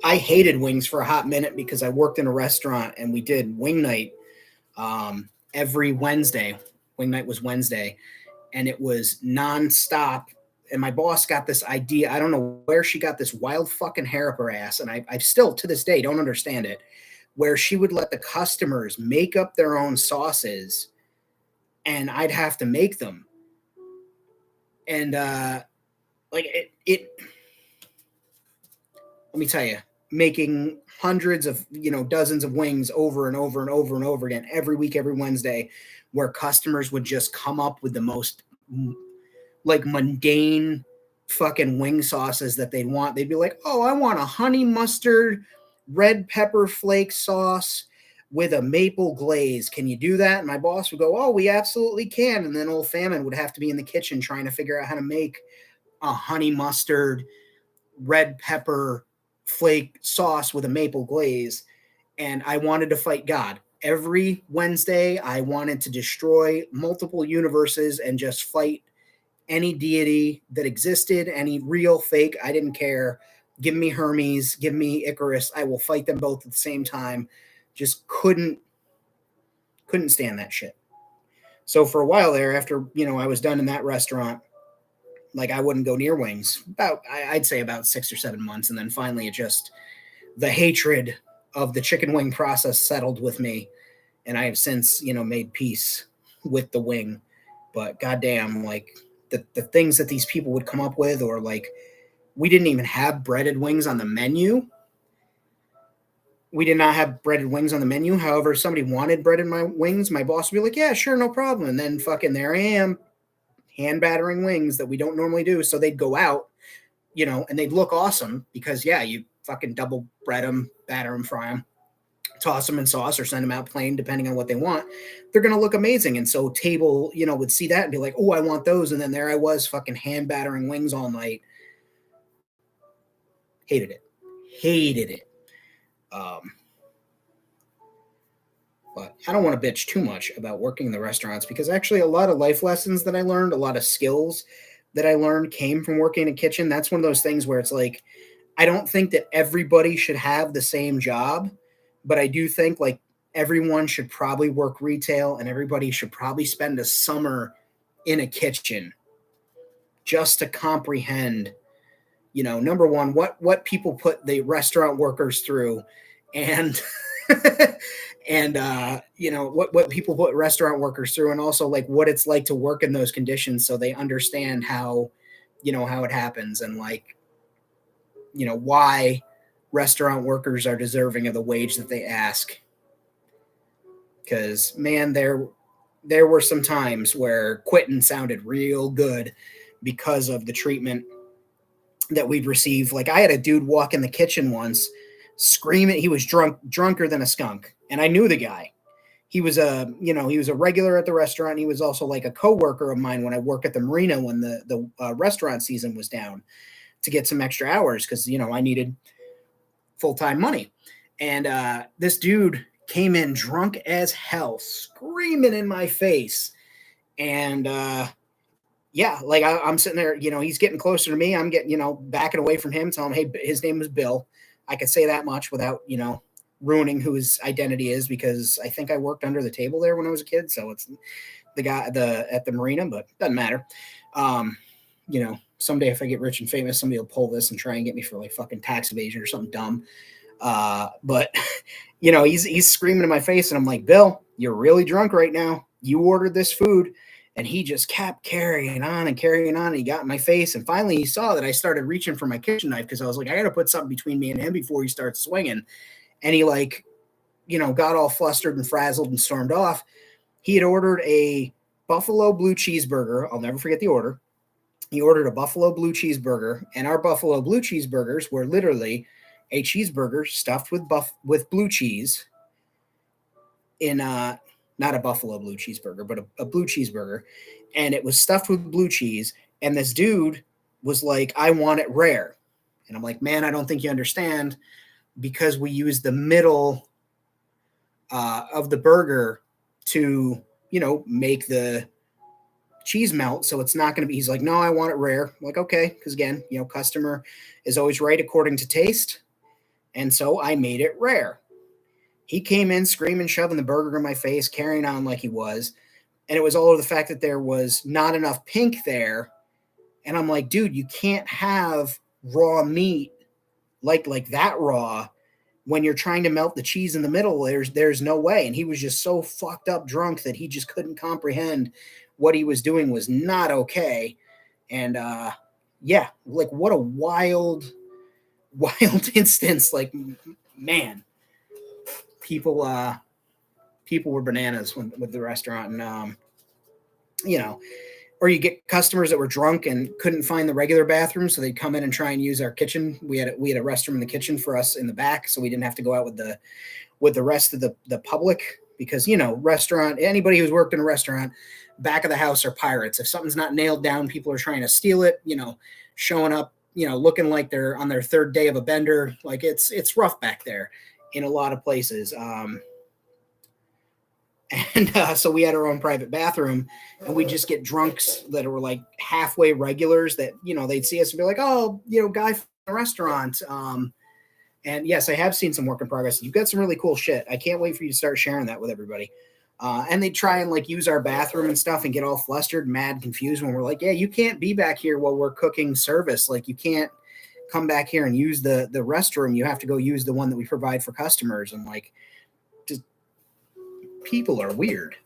I hated wings for a hot minute because I worked in a restaurant and we did wing night every Wednesday. Wing night was Wednesday, and it was nonstop. And my boss got this idea. I don't know where she got this wild fucking hair up her ass, and I still to this day don't understand it, where she would let the customers make up their own sauces, and I'd have to make them. And like it let me tell you, making hundreds of, dozens of wings over and over and over and over again every week, every Wednesday, where customers would just come up with the most like mundane fucking wing sauces that they'd want. They'd be like, oh, I want a honey mustard, red pepper flake sauce with a maple glaze. Can you do that? And my boss would go, oh, we absolutely can. And then old Famine would have to be in the kitchen trying to figure out how to make a honey mustard, red pepper flake sauce with a maple glaze. And I wanted to fight God. Every Wednesday, I wanted to destroy multiple universes and just fight any deity that existed, any real, fake. I didn't care. Give me Hermes, give me Icarus. I will fight them both at the same time. Just couldn't stand that shit. So for a while there, after I was done in that restaurant, like I wouldn't go near wings. I'd say about 6 or 7 months, and then finally, the hatred of the chicken wing process settled with me, and I have since made peace with the wing. But goddamn, like the things that these people would come up with, or like we didn't even have breaded wings on the menu. We did not have breaded wings on the menu. However, if somebody wanted breaded wings, my boss would be like, yeah, sure, no problem. And then fucking there I am, hand battering wings that we don't normally do. So they'd go out, and they'd look awesome because, yeah, you fucking double bread them, batter them, fry them, toss them in sauce or send them out plain, depending on what they want. They're going to look amazing. And so table, would see that and be like, oh, I want those. And then there I was fucking hand battering wings all night. Hated it. But I don't want to bitch too much about working in the restaurants, because actually a lot of life lessons that I learned, a lot of skills that I learned came from working in a kitchen. That's one of those things where it's like, I don't think that everybody should have the same job, but I do think like everyone should probably work retail, and everybody should probably spend a summer in a kitchen just to comprehend, number one, what people put the restaurant workers through, and and what people put restaurant workers through, and also like what it's like to work in those conditions, so they understand how it happens, and like why restaurant workers are deserving of the wage that they ask. Because man, there were some times where quitting sounded real good because of the treatment that we'd received. Like I had a dude walk in the kitchen once screaming. He was drunker than a skunk. And I knew the guy. He was he was a regular at the restaurant. He was also like a coworker of mine when I worked at the marina when the restaurant season was down, to get some extra hours, because, I needed full-time money. And this dude came in drunk as hell, screaming in my face. And yeah, like I'm sitting there, he's getting closer to me. I'm getting, backing away from him, telling him, hey, his name was Bill. I could say that much without, ruining who his identity is, because I think I worked under the table there when I was a kid. So it's the guy at the marina, but doesn't matter. Someday if I get rich and famous, somebody will pull this and try and get me for like fucking tax evasion or something dumb. But he's screaming in my face, and I'm like, Bill, you're really drunk right now. You ordered this food. And he just kept carrying on. And he got in my face. And finally he saw that I started reaching for my kitchen knife, because I was like, I got to put something between me and him before he starts swinging. And he got all flustered and frazzled and stormed off. He had ordered a buffalo blue cheeseburger. I'll never forget the order. He ordered a buffalo blue cheeseburger, and our buffalo blue cheeseburgers were literally a cheeseburger stuffed with blue cheese in not a buffalo blue cheeseburger, but a blue cheeseburger. And it was stuffed with blue cheese. And this dude was like, I want it rare. And I'm like, man, I don't think you understand, because we use the middle of the burger to, make the cheese melt. So it's not going to be, he's like, no, I want it rare. I'm like, okay. Because again, customer is always right according to taste. And so I made it rare. He came in screaming, shoving the burger in my face, carrying on like he was. And it was all over the fact that there was not enough pink there. And I'm like, dude, you can't have raw meat like that raw when you're trying to melt the cheese in the middle. There's no way. And he was just so fucked up drunk that he just couldn't comprehend what he was doing was not okay. And yeah, like what a wild wild instance. Like, man, people people were bananas with the restaurant, and you know, or you get customers that were drunk and couldn't find the regular bathroom, so they'd come in and try and use our kitchen. We had a restroom in the kitchen for us in the back, so we didn't have to go out with the rest of the public, because restaurant, anybody who's worked in a restaurant, back of the house are pirates. If something's not nailed down, people are trying to steal it. Showing up, looking like they're on their third day of a bender. Like, it's rough back there in a lot of places. And so we had our own private bathroom, and we just get drunks that were like halfway regulars that they'd see us and be like, oh, guy from the restaurant. And yes, I have seen some work in progress. You've got some really cool shit. I can't wait for you to start sharing that with everybody. And they try and like use our bathroom and stuff and get all flustered, mad, confused when we're like, yeah, you can't be back here while we're cooking service. Like, you can't come back here and use the restroom. You have to go use the one that we provide for customers. And like, just people are weird.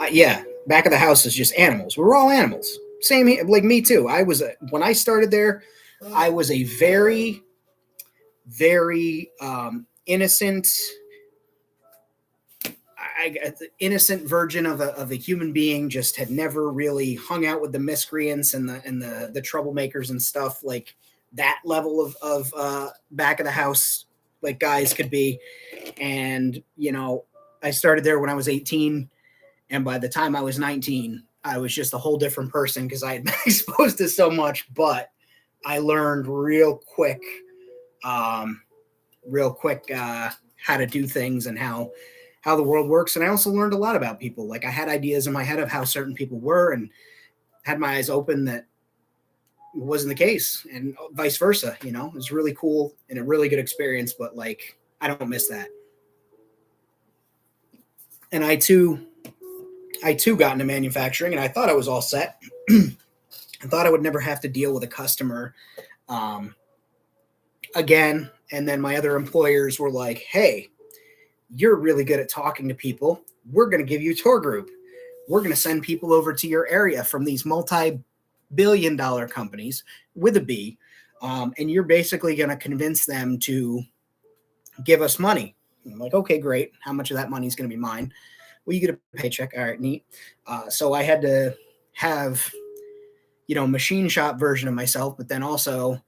Yeah, back of the house is just animals. We're all animals. Same here, like me too. When I started there, I was a very, very innocent, innocent virgin of a human being. Just had never really hung out with the miscreants and the troublemakers and stuff like that level of back of the house, like guys could be. And I started there when I was 18. And by the time I was 19, I was just a whole different person because I had been exposed to so much. But I learned real quick how to do things and how the world works. And I also learned a lot about people. Like, I had ideas in my head of how certain people were and had my eyes open that wasn't the case, and vice versa. It was really cool and a really good experience. But like, I don't miss that. And I too got into manufacturing, and I thought I was all set. I thought I would never have to deal with a customer again. And then my other employers were like, hey, you're really good at talking to people. We're going to give you a tour group. We're going to send people over to your area from these multi-billion-dollar companies with a B. And you're basically going to convince them to give us money. And I'm like, okay, great. How much of that money is going to be mine? Well, you get a paycheck. All right, neat. So I had to have, machine shop version of myself, but then also,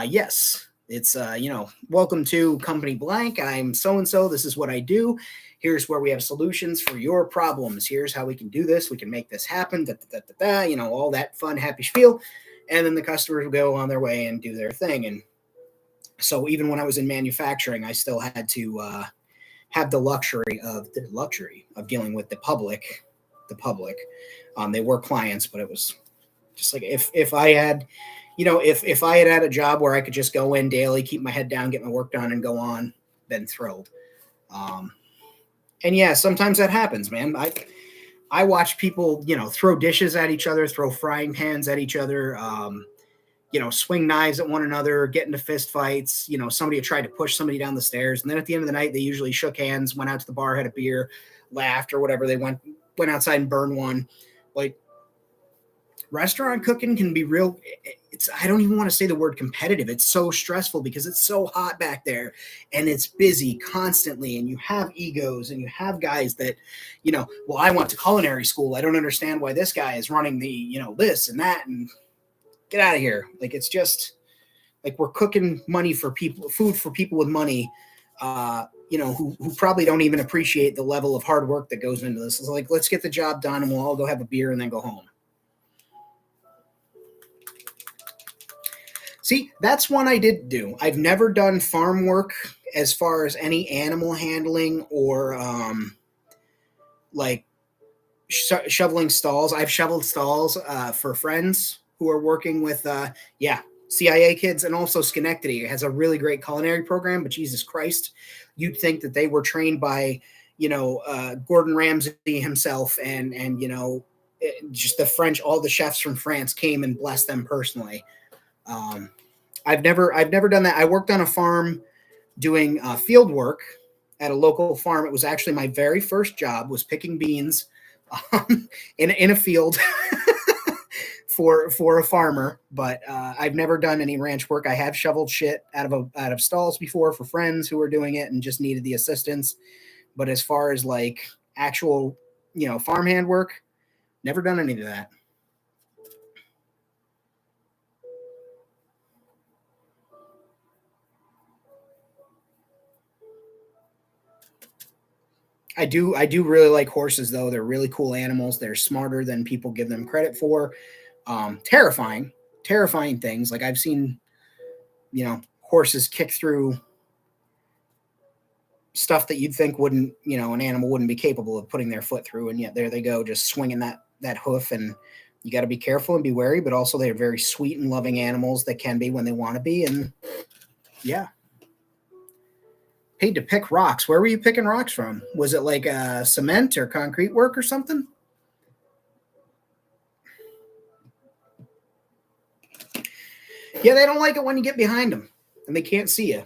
yes, it's, welcome to company blank. I'm so-and-so. This is what I do. Here's where we have solutions for your problems. Here's how we can do this. We can make this happen. All that fun, happy spiel. And then the customers will go on their way and do their thing. And so even when I was in manufacturing, I still had to, have the luxury of dealing with the public. They were clients, but it was just like, if I had, if I had a job where I could just go in daily, keep my head down, get my work done, and go on, then thrilled. And yeah, sometimes that happens, man. I watch people, throw dishes at each other, throw frying pans at each other, swing knives at one another, get into fist fights. Somebody had tried to push somebody down the stairs. And then at the end of the night, they usually shook hands, went out to the bar, had a beer, laughed or whatever. They went outside and burned one. Like, restaurant cooking can be real. I don't even want to say the word competitive. It's so stressful because it's so hot back there and it's busy constantly. And you have egos and you have guys that, well, I went to culinary school. I don't understand why this guy is running the, this and that, and get out of here. Like, it's just like we're cooking food for people with money, who probably don't even appreciate the level of hard work that goes into this. It's like, let's get the job done and we'll all go have a beer and then go home. See, that's one I did do. I've never done farm work as far as any animal handling or shoveling stalls. I've shoveled stalls for friends who are working with, CIA kids, and also Schenectady. It has a really great culinary program, but Jesus Christ, you'd think that they were trained by, Gordon Ramsay himself and just the French, all the chefs from France came and blessed them personally. I've never done that. I worked on a farm doing field work at a local farm. It was actually my very first job, was picking beans in a field for a farmer. But I've never done any ranch work. I have shoveled shit out of stalls before for friends who were doing it and just needed the assistance. But as far as like actual, farmhand work, never done any of that. I do really like horses though. They're really cool animals. They're smarter than people give them credit for. Terrifying things. Like I've seen, horses kick through stuff that you'd think wouldn't, an animal wouldn't be capable of putting their foot through, and yet there they go, just swinging that hoof. And you got to be careful and be wary, but also they're very sweet and loving animals that can be when they want to be. And yeah. Paid to pick rocks. Where were you picking rocks from? Was it like cement or concrete work or something? Yeah, they don't like it when you get behind them and they can't see you.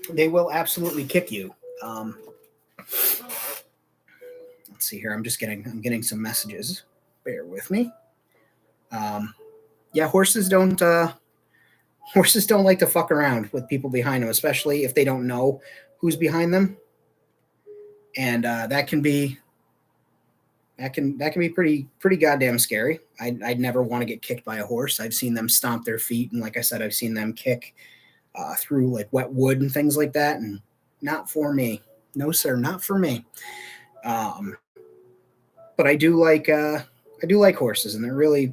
They will absolutely kick you. Let's see here. I'm getting some messages. Bear with me. Yeah, horses don't like to fuck around with people behind them, especially if they don't know who's behind them. And that can be pretty goddamn scary. I'd never want to get kicked by a horse. I've seen them stomp their feet, and like I said, I've seen them kick through like wet wood and things like that, and not for me. No, sir, not for me. But I do like horses, and they're really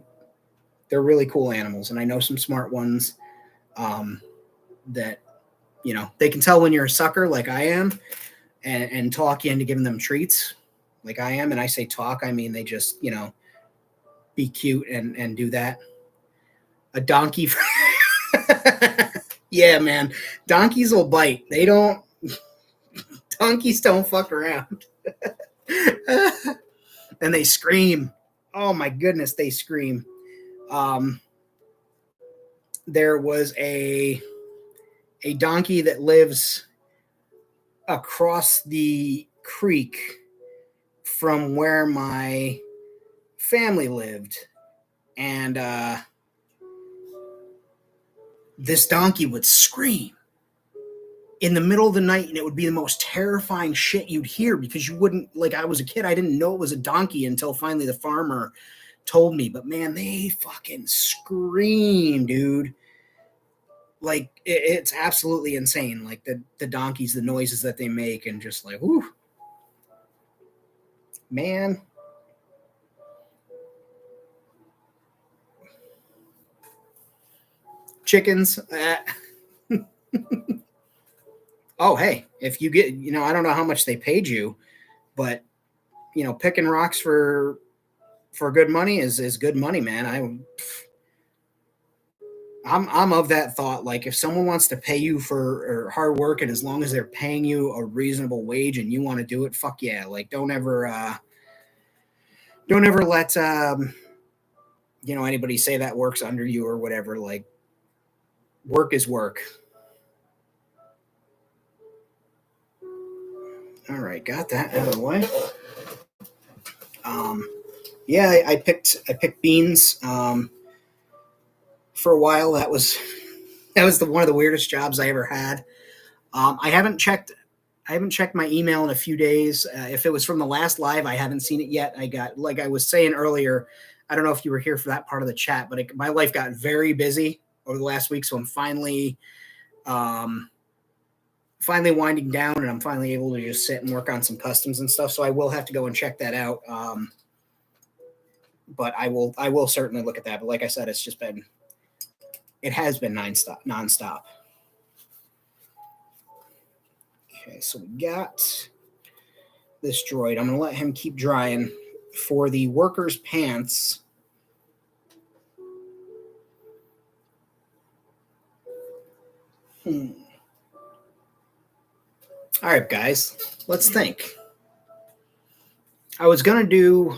cool animals, and I know some smart ones that they can tell when you're a sucker like I am, and talk you into giving them treats like I am. And I say talk, I mean they just be cute and do that. A donkey. Yeah, man, donkeys will bite. Donkeys don't fuck around. And they scream. Oh my goodness, they scream. There was a donkey that lives across the creek from where my family lived, and this donkey would scream in the middle of the night, and it would be the most terrifying shit you'd hear, because you wouldn't, like, I was a kid, I didn't know it was a donkey until finally the farmer told me. But man, they fucking scream, dude. Like it's absolutely insane. Like the donkeys, the noises that they make, and just like, whoo, man. Chickens. Oh, hey, if you get, I don't know how much they paid you, but picking rocks for good money is good money, man. I'm of that thought. Like if someone wants to pay you for hard work, and as long as they're paying you a reasonable wage and you want to do it, fuck yeah. Like don't ever let anybody say that work's under you or whatever. Like work is work. All right, got that out of the way. Yeah, I picked beans. For a while, that was one of the weirdest jobs I ever had. I haven't checked my email in a few days. If it was from the last live, I haven't seen it yet. I got, like I was saying earlier, I don't know if you were here for that part of the chat, but my life got very busy over the last week, so I'm finally winding down, and I'm finally able to just sit and work on some customs and stuff. So I will have to go and check that out. But I will certainly look at that. But like I said, it has been nonstop. Okay, so we got this droid. I'm going to let him keep drying. For the workers' pants, all right, guys, let's think. I was going to do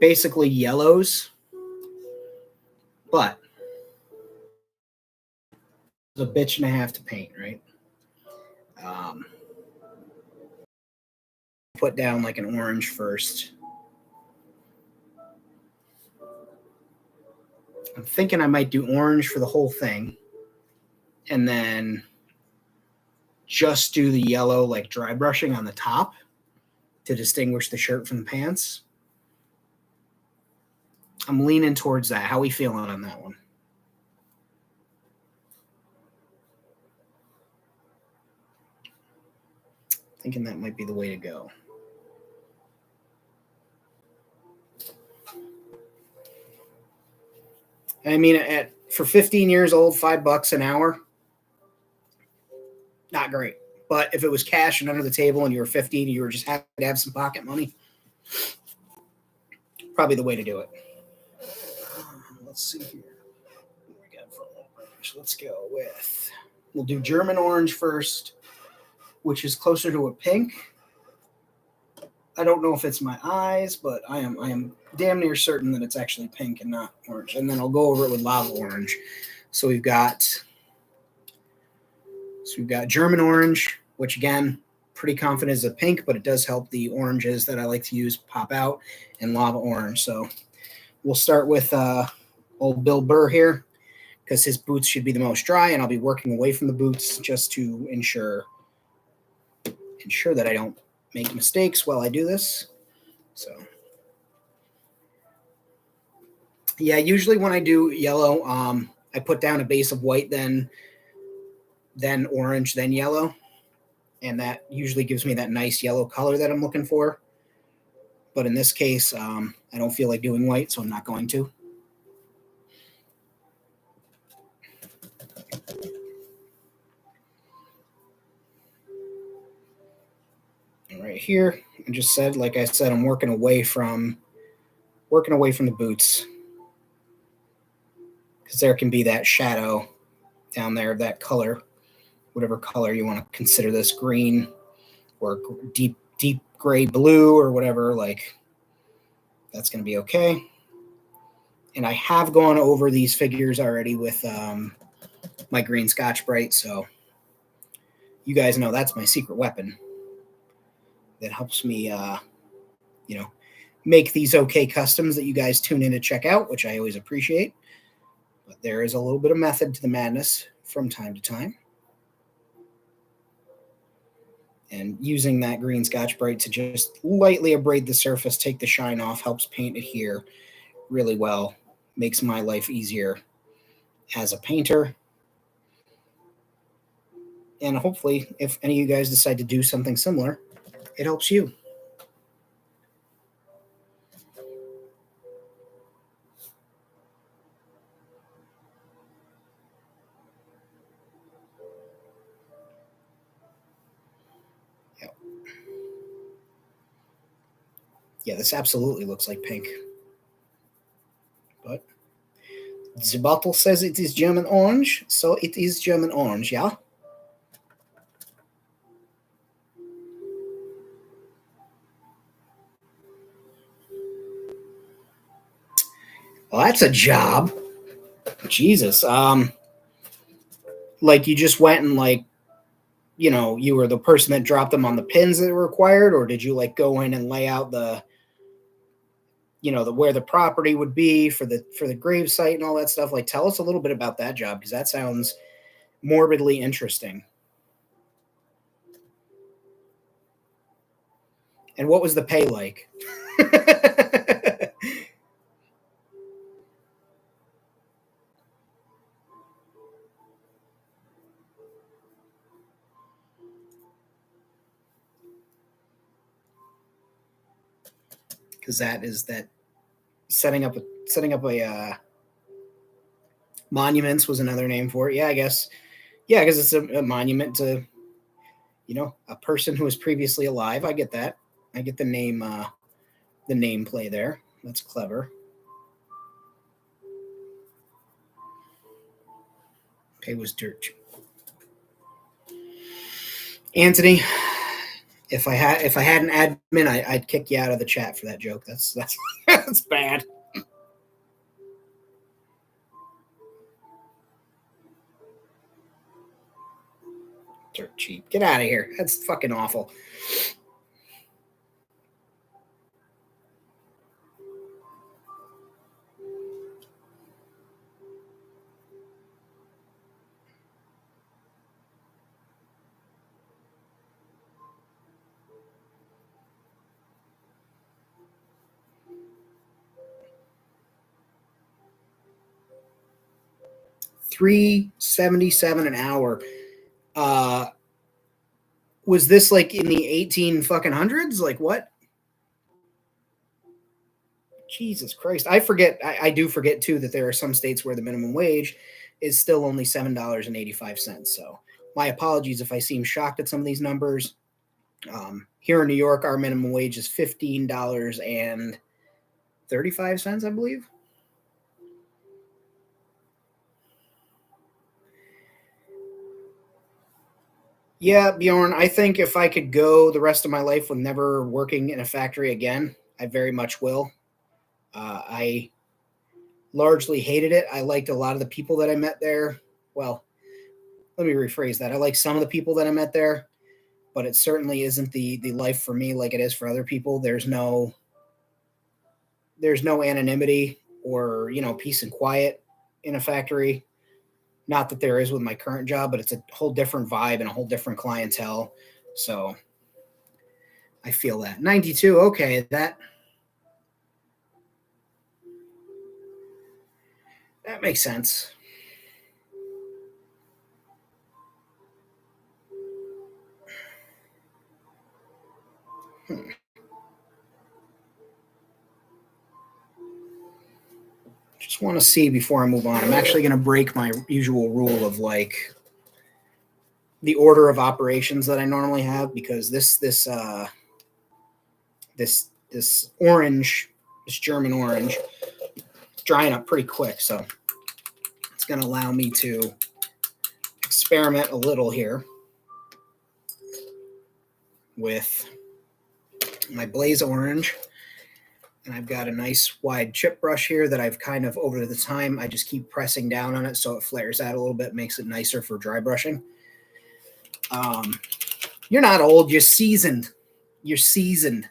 basically yellows, but it's a bitch and a half to paint, right? put down like an orange first. I'm thinking I might do orange for the whole thing, and then just do the yellow like dry brushing on the top to distinguish the shirt from the pants. I'm leaning towards that. How are we feeling on that one? Thinking that might be the way to go. I mean, for 15 years old, $5 an hour, not great. But if it was cash and under the table and you were 15 and you were just happy to have some pocket money, probably the way to do it. Let's see here. What we got for orange? Let's go with, we'll do German orange first, which is closer to a pink. I don't know if it's my eyes, but I am damn near certain that it's actually pink and not orange. And then I'll go over it with lava orange. So we've got German orange, which again, pretty confident is a pink, but it does help the oranges that I like to use pop out, and lava orange. So we'll start with old Bill Burr here, because his boots should be the most dry, and I'll be working away from the boots just to ensure that I don't make mistakes while I do this. So yeah, usually when I do yellow, I put down a base of white, then orange, then yellow, and that usually gives me that nice yellow color that I'm looking for. But in this case, I don't feel like doing white, so I'm not going to. And right here, I just said, like I said, I'm working away from the boots, because there can be that shadow down there of that color, whatever color you want to consider this, green or deep gray blue or whatever, like that's going to be okay. And I have gone over these figures already with my green Scotch-Brite, so you guys know that's my secret weapon that helps me, make these okay customs that you guys tune in to check out, which I always appreciate. But there is a little bit of method to the madness from time to time. And using that green Scotch-Brite to just lightly abrade the surface, take the shine off, helps paint adhere really well, makes my life easier as a painter. And hopefully, if any of you guys decide to do something similar, it helps you. Yeah, this absolutely looks like pink. But the bottle says it is German orange, so it is German orange, yeah? Well, that's a job. Jesus. Like you just went and like, you were the person that dropped them on the pins that were required, or did you like go in and lay out the where the property would be for the grave site and all that stuff? Like, tell us a little bit about that job, because that sounds morbidly interesting. And what was the pay like? Because that setting up a monuments was another name for it. Yeah, I guess. Yeah, because it's a monument to a person who was previously alive. I get that. I get the name play there. That's clever. Pay was dirt cheap. Anthony, if I had an admin, I'd kick you out of the chat for that joke. That's that's bad. Dirt cheap. Get out of here. That's fucking awful. $3.77 an hour. Was this like in the 18 fucking hundreds? Like what? Jesus Christ. I forget. I do forget too that there are some states where the minimum wage is still only $7.85. So my apologies if I seem shocked at some of these numbers. Here in New York, our minimum wage is $15.35, I believe. Yeah, Bjorn, I think if I could go the rest of my life with never working in a factory again, I very much will. I largely hated it. I liked a lot of the people that I met there. Well, let me rephrase that. I like some of the people that I met there, but it certainly isn't the life for me like it is for other people. There's no anonymity or, peace and quiet in a factory. Not that there is with my current job, but it's a whole different vibe and a whole different clientele. So I feel that. 92, okay, that makes sense. Just want to see before I move on. I'm actually going to break my usual rule of like the order of operations that I normally have because this orange, this German orange, it's drying up pretty quick, so it's going to allow me to experiment a little here with my Blaze orange. And I've got a nice wide chip brush here that I've kind of over the time, I just keep pressing down on it so it flares out a little bit, makes it nicer for dry brushing. You're not old, you're seasoned. You're seasoned.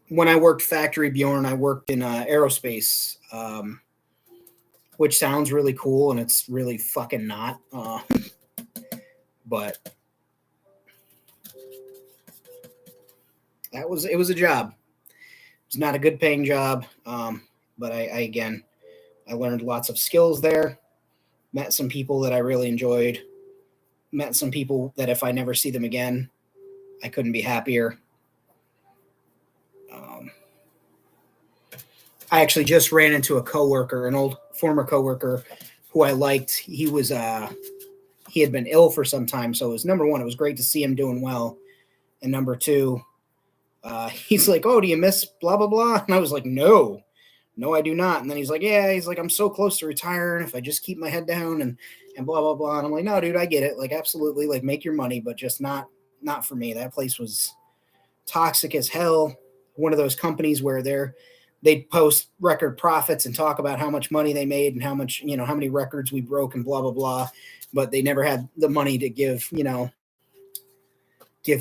When I worked factory, Bjorn, I worked in aerospace, which sounds really cool, and it's really fucking not. But it was a job. It's not a good paying job, but I learned lots of skills there. Met some people that I really enjoyed. Met some people that if I never see them again, I couldn't be happier. I actually just ran into a coworker, an old former coworker who I liked. He had been ill for some time, so it was number one, it was great to see him doing well, and number two, he's like, "Oh, do you miss blah blah blah?" And I was like, "No, I do not." And then he's like, "Yeah," he's like, "I'm so close to retiring if I just keep my head down and blah blah blah." And I'm like, "No, dude, I get it. Like, absolutely, like make your money, but just not for me." That place was toxic as hell. One of those companies where they'd post record profits and talk about how much money they made and how much, how many records we broke and blah, blah, blah. But they never had the money to give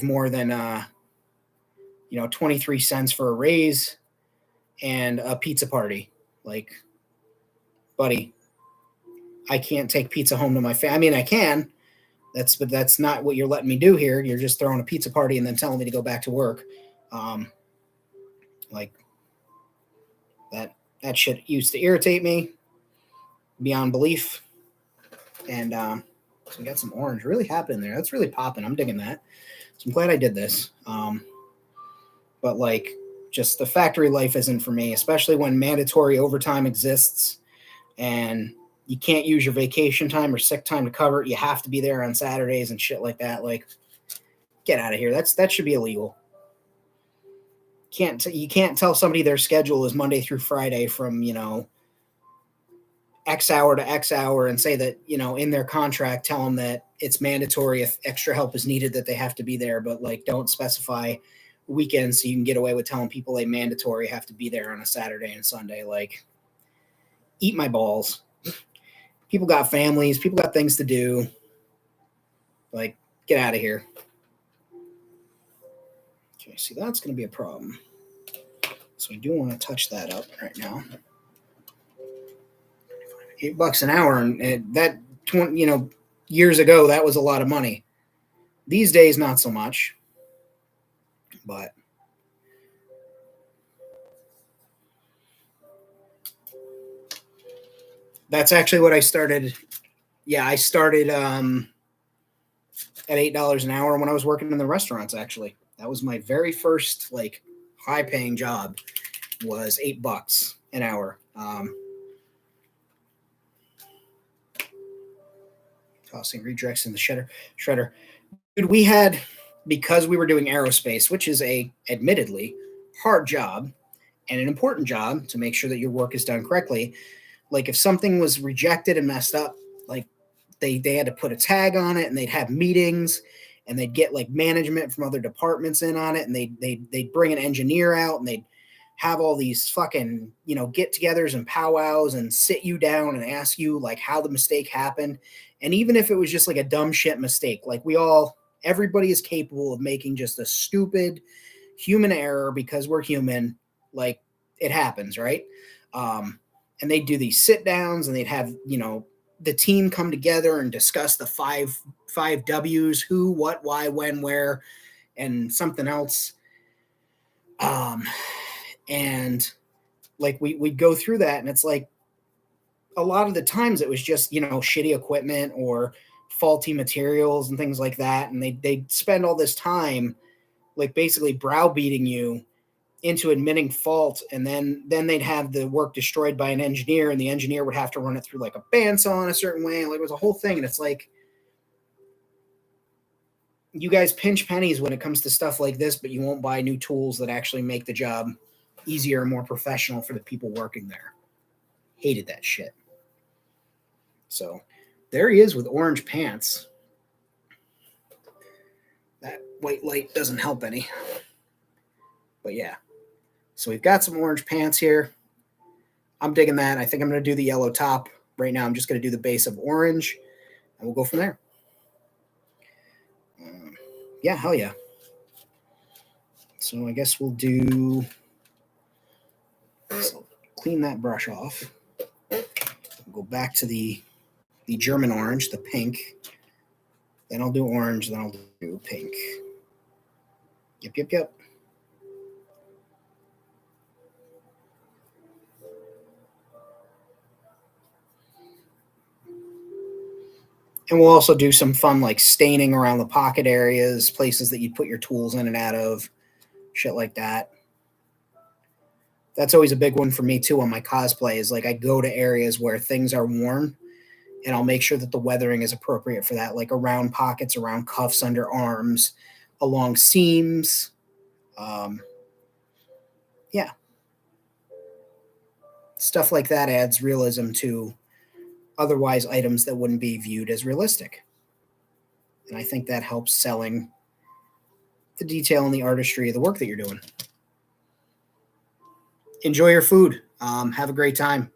more than, 23 cents for a raise and a pizza party. Like, buddy, I can't take pizza home to my family. I mean, I can. But that's not what you're letting me do here. You're just throwing a pizza party and then telling me to go back to work. Like, that shit used to irritate me beyond belief. And so we got some orange really happening there. That's really popping. I'm digging that. So I'm glad I did this. But like, just the factory life isn't for me, especially when mandatory overtime exists and you can't use your vacation time or sick time to cover it. You have to be there on Saturdays and shit like that. Like, get out of here. That should be illegal. You can't tell somebody their schedule is Monday through Friday from, X hour to X hour and say that, in their contract, tell them that it's mandatory if extra help is needed that they have to be there, but like don't specify weekends so you can get away with telling people they mandatory have to be there on a Saturday and Sunday. Like, eat my balls. People got families, people got things to do. Like, get out of here. Okay, see, that's going to be a problem. So I do want to touch that up right now. $8 an hour, and that, years ago, that was a lot of money. These days, not so much. But That's actually what I started. Yeah, I started at $8 an hour when I was working in the restaurants. Actually, that was my very first like high paying job. Was $8 an hour. Tossing redirects in the shredder. Dude, we had, because we were doing aerospace, which is a admittedly hard job and an important job to make sure that your work is done correctly. Like if something was rejected and messed up, like they had to put a tag on it, and they'd have meetings, and they'd get like management from other departments in on it, and they'd bring an engineer out, and they'd have all these fucking, get-togethers and powwows and sit you down and ask you like how the mistake happened. And even if it was just like a dumb shit mistake, like everybody is capable of making just a stupid human error because we're human. Like it happens, right? And they'd do these sit downs, and they'd have, the team come together and discuss the five W's: who, what, why, when, where, and something else. And like we'd go through that, and it's like a lot of the times it was just, shitty equipment or faulty materials and things like that. And they'd spend all this time like basically browbeating you into admitting fault, and then they'd have the work destroyed by an engineer, and the engineer would have to run it through like a bandsaw in a certain way. Like it was a whole thing. And it's like, you guys pinch pennies when it comes to stuff like this, but you won't buy new tools that actually make the job easier and more professional for the people working there. Hated that shit. So there he is with orange pants. That white light doesn't help any. But yeah. So we've got some orange pants here. I'm digging that. I think I'm going to do the yellow top. Right now I'm just going to do the base of orange, and we'll go from there. Yeah, hell yeah. So I guess we'll do... So clean that brush off. We'll go back to the German orange, the pink. Then I'll do orange, then I'll do pink. Yep. And we'll also do some fun like staining around the pocket areas, places that you put your tools in and out of, shit like that. That's always a big one for me too on my cosplay, is like I go to areas where things are worn, and I'll make sure that the weathering is appropriate for that, like around pockets, around cuffs, under arms, along seams. Yeah. Stuff like that adds realism to otherwise items that wouldn't be viewed as realistic. And I think that helps selling the detail and the artistry of the work that you're doing. Enjoy your food. Have a great time.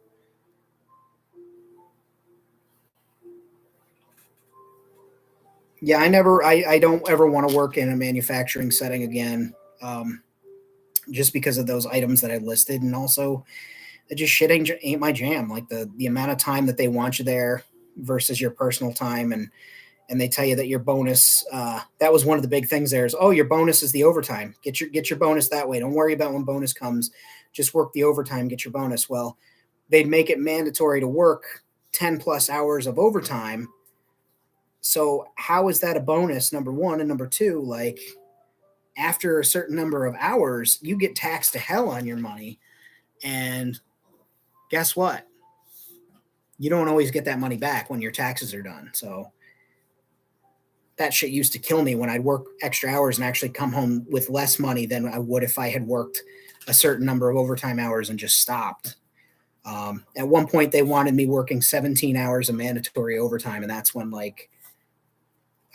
Yeah, I don't ever want to work in a manufacturing setting again, just because of those items that I listed. And also, it just shit ain't my jam. Like the amount of time that they want you there versus your personal time. And they tell you that your bonus, that was one of the big things there is, oh, your bonus is the overtime. Get your bonus that way. Don't worry about when bonus comes. Just work the overtime, get your bonus. Well, they'd make it mandatory to work 10 plus hours of overtime. So how is that a bonus, number one? And number two, like after a certain number of hours, you get taxed to hell on your money. And guess what? You don't always get that money back when your taxes are done. So that shit used to kill me when I'd work extra hours and actually come home with less money than I would if I had worked a certain number of overtime hours and just stopped. At one point, they wanted me working 17 hours of mandatory overtime, and that's when like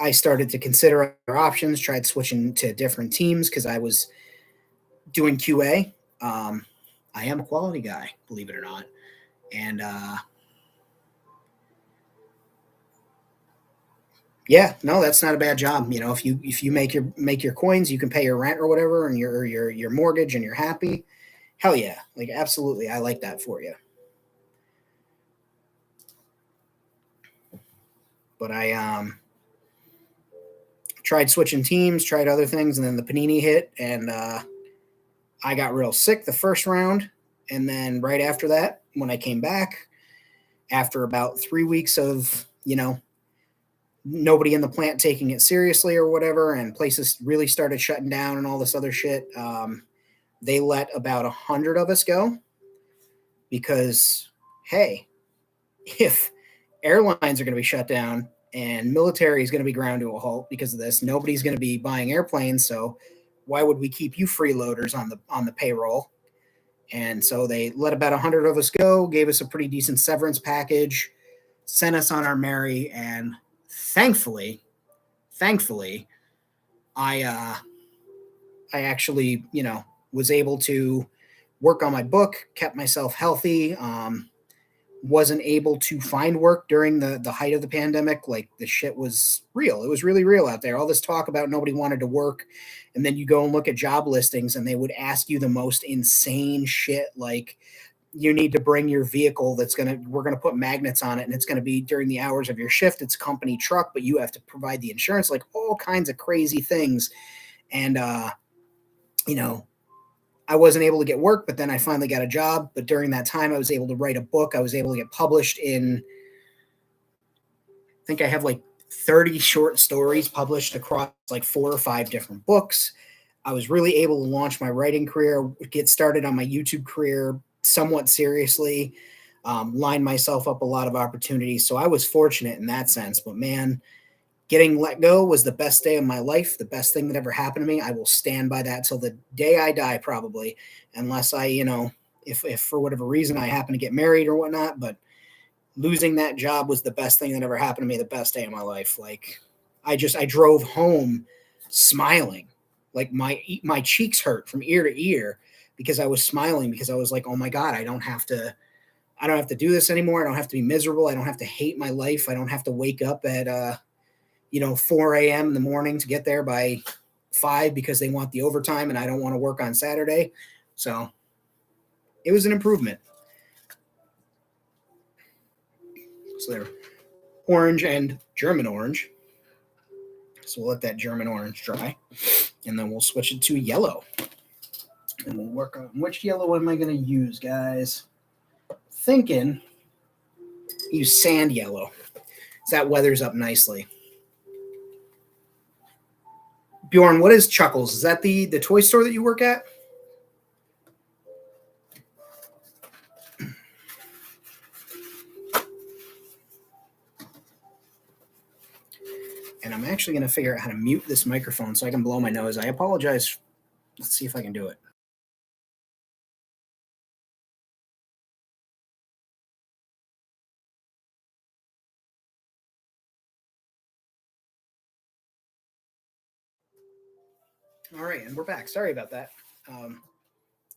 I started to consider other options, tried switching to different teams because I was doing QA. I am a quality guy, believe it or not. And yeah, no, that's not a bad job. You know, if you make your coins, you can pay your rent or whatever, and your mortgage, and you're happy. Hell yeah, like absolutely, I like that for you. But I tried switching teams, tried other things, and then the panini hit, and I got real sick the first round, and then right after that, when I came back, after about 3 weeks of, nobody in the plant taking it seriously or whatever, and places really started shutting down and all this other shit. They let about 100 of us go because, hey, if airlines are going to be shut down and military is going to be ground to a halt because of this, nobody's going to be buying airplanes. So why would we keep you freeloaders on the payroll? And so they let about 100 of us go, gave us a pretty decent severance package, sent us on our merry, and thankfully, I actually, was able to work on my book, kept myself healthy. Wasn't able to find work during the height of the pandemic. Like, the shit was real. It was really real out there. All this talk about nobody wanted to work, and then you go and look at job listings and they would ask you the most insane shit, like, you need to bring your vehicle we're gonna put magnets on it, and it's gonna be during the hours of your shift. It's a company truck, but you have to provide the insurance, like all kinds of crazy things. And I wasn't able to get work, but then I finally got a job. But during that time, I was able to write a book. I was able to get published in, I think I have like 30 short stories published across like 4 or 5 different books. I was really able to launch my writing career, get started on my YouTube career somewhat seriously, line myself up a lot of opportunities. So I was fortunate in that sense. But man, getting let go was the best day of my life, the best thing that ever happened to me. I will stand by that till the day I die, probably, unless I, if for whatever reason I happen to get married or whatnot. But losing that job was the best thing that ever happened to me, the best day of my life. Like, I drove home smiling, like my cheeks hurt from ear to ear because I was smiling, because I was like, oh my God, I don't have to do this anymore. I don't have to be miserable. I don't have to hate my life. I don't have to wake up at 4 a.m. in the morning to get there by 5 because they want the overtime and I don't want to work on Saturday. So it was an improvement. So they're orange and German orange. So we'll let that German orange dry, and then we'll switch it to yellow. And we'll work on which yellow am I going to use, guys. Thinking use sand yellow. That weathers up nicely. Bjorn, what is Chuckles? Is that the toy store that you work at? And I'm actually going to figure out how to mute this microphone so I can blow my nose. I apologize. Let's see if I can do it. All right, and we're back. Sorry about that.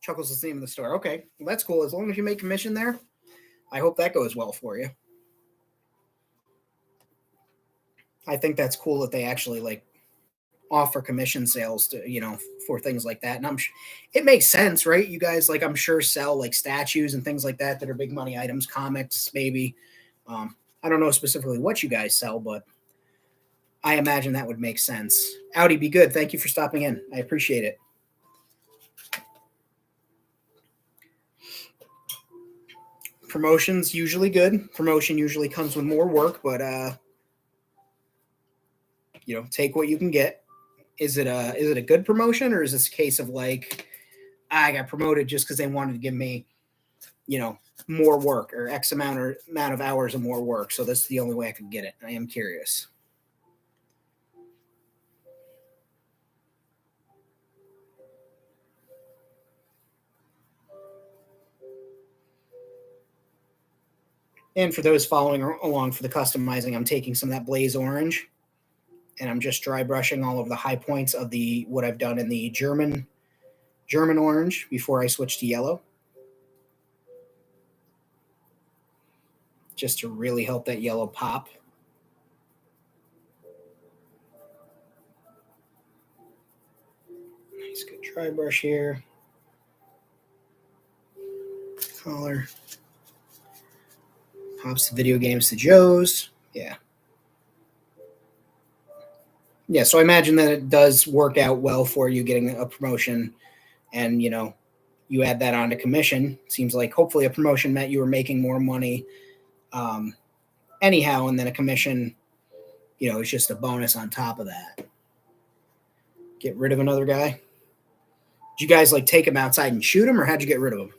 Chuckles is the name of the store. Okay, well, that's cool. As long as you make commission there, I hope that goes well for you. I think that's cool that they actually like offer commission sales to, for things like that. And it makes sense, right? You guys, like, I'm sure sell like statues and things like that are big money items, comics, maybe. I don't know specifically what you guys sell, but I imagine that would make sense. Audi, be good. Thank you for stopping in. I appreciate it. Promotion's usually good. Promotion usually comes with more work, but take what you can get. Is it a good promotion, or is this a case of like, I got promoted just because they wanted to give me, more work or X amount of hours of more work, so this is the only way I could get it? I am curious. And for those following along for the customizing, I'm taking some of that blaze orange, and I'm just dry brushing all over the high points of what I've done in the German orange before I switch to yellow, just to really help that yellow pop. Nice good dry brush here. Color. Pops the video games to Joe's. Yeah. Yeah, so I imagine that it does work out well for you getting a promotion, and you add that on to commission. Seems like hopefully a promotion meant you were making more money Anyhow, and then a commission, is just a bonus on top of that. Get rid of another guy. Did you guys like take him outside and shoot him, or how'd you get rid of him?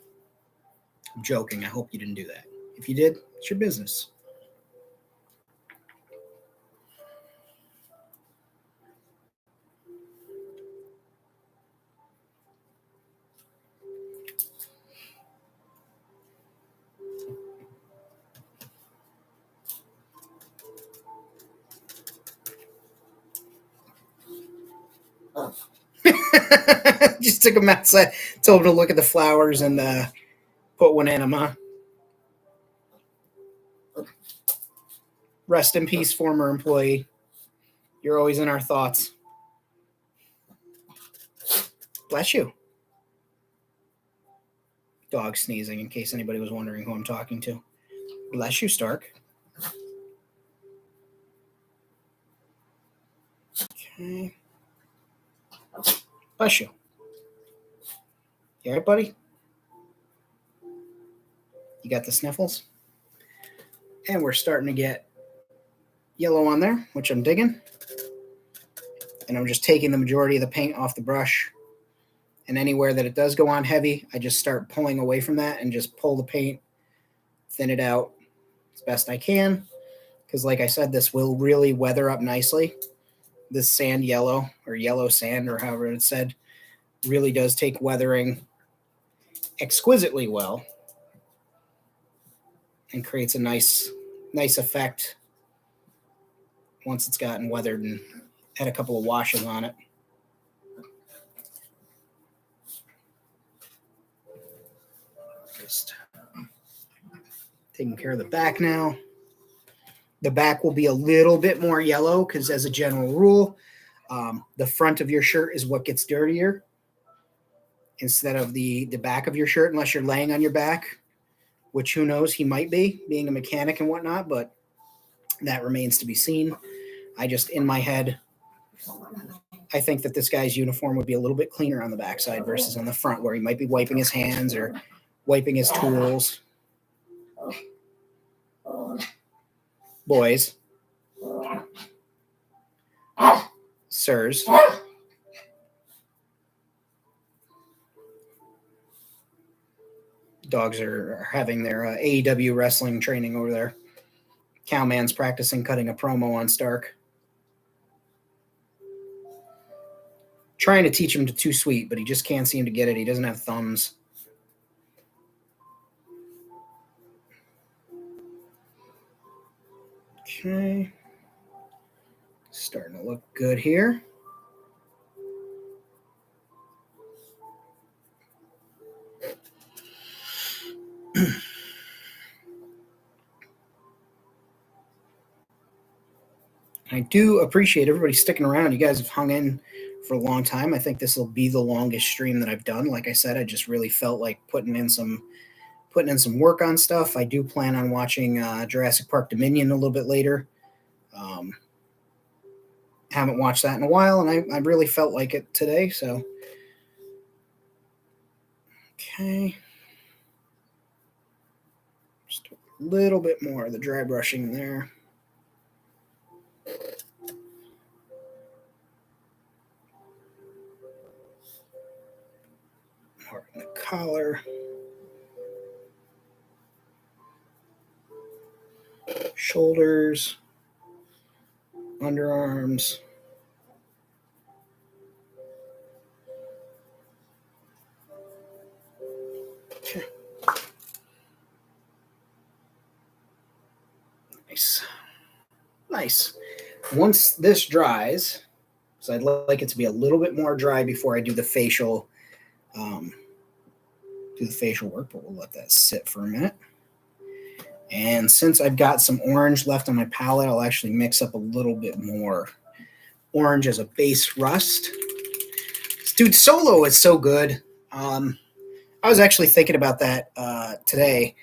I'm joking. I hope you didn't do that. If you did, it's your business. Just took him outside, told him to look at the flowers, and put one in him, huh? Rest in peace, former employee. You're always in our thoughts. Bless you. Dog sneezing, in case anybody was wondering who I'm talking to. Bless you, Stark. Okay. Bless you. You all right, buddy? You got the sniffles? And we're starting to get yellow on there, which I'm digging. And I'm just taking the majority of the paint off the brush. And anywhere that it does go on heavy, I just start pulling away from that and just pull the paint, thin it out as best I can. Because like I said, this will really weather up nicely. This sand yellow, or yellow sand, or however it's said, really does take weathering exquisitely well and creates a nice effect once it's gotten weathered and had a couple of washes on it. Just taking care of the back now. The back will be a little bit more yellow because, as a general rule, the front of your shirt is what gets dirtier instead of the back of your shirt, unless you're laying on your back, which who knows, he might be, being a mechanic and whatnot, but that remains to be seen. I just, in my head, I think that this guy's uniform would be a little bit cleaner on the backside versus on the front, where he might be wiping his hands or wiping his tools. Boys. Sirs. Dogs are having their AEW wrestling training over there. Cowman's practicing cutting a promo on Stark. Trying to teach him to Too Sweet, but he just can't seem to get it. He doesn't have thumbs. Okay. Starting to look good here. I do appreciate everybody sticking around. You guys have hung in for a long time. I think this will be the longest stream that I've done. Like I said, I just really felt like putting in some work on stuff. I do plan on watching Jurassic Park Dominion a little bit later. Haven't watched that in a while, and I really felt like it today. So, okay, just a little bit more of the dry brushing there. More in the collar. Shoulders, underarms. Okay. Nice. Once this dries, so I'd like it to be a little bit more dry before I do the facial work, but we'll let that sit for a minute. And since I've got some orange left on my palette, I'll actually mix up a little bit more orange as a base rust. Dude, Solo is so good. I was actually thinking about that today.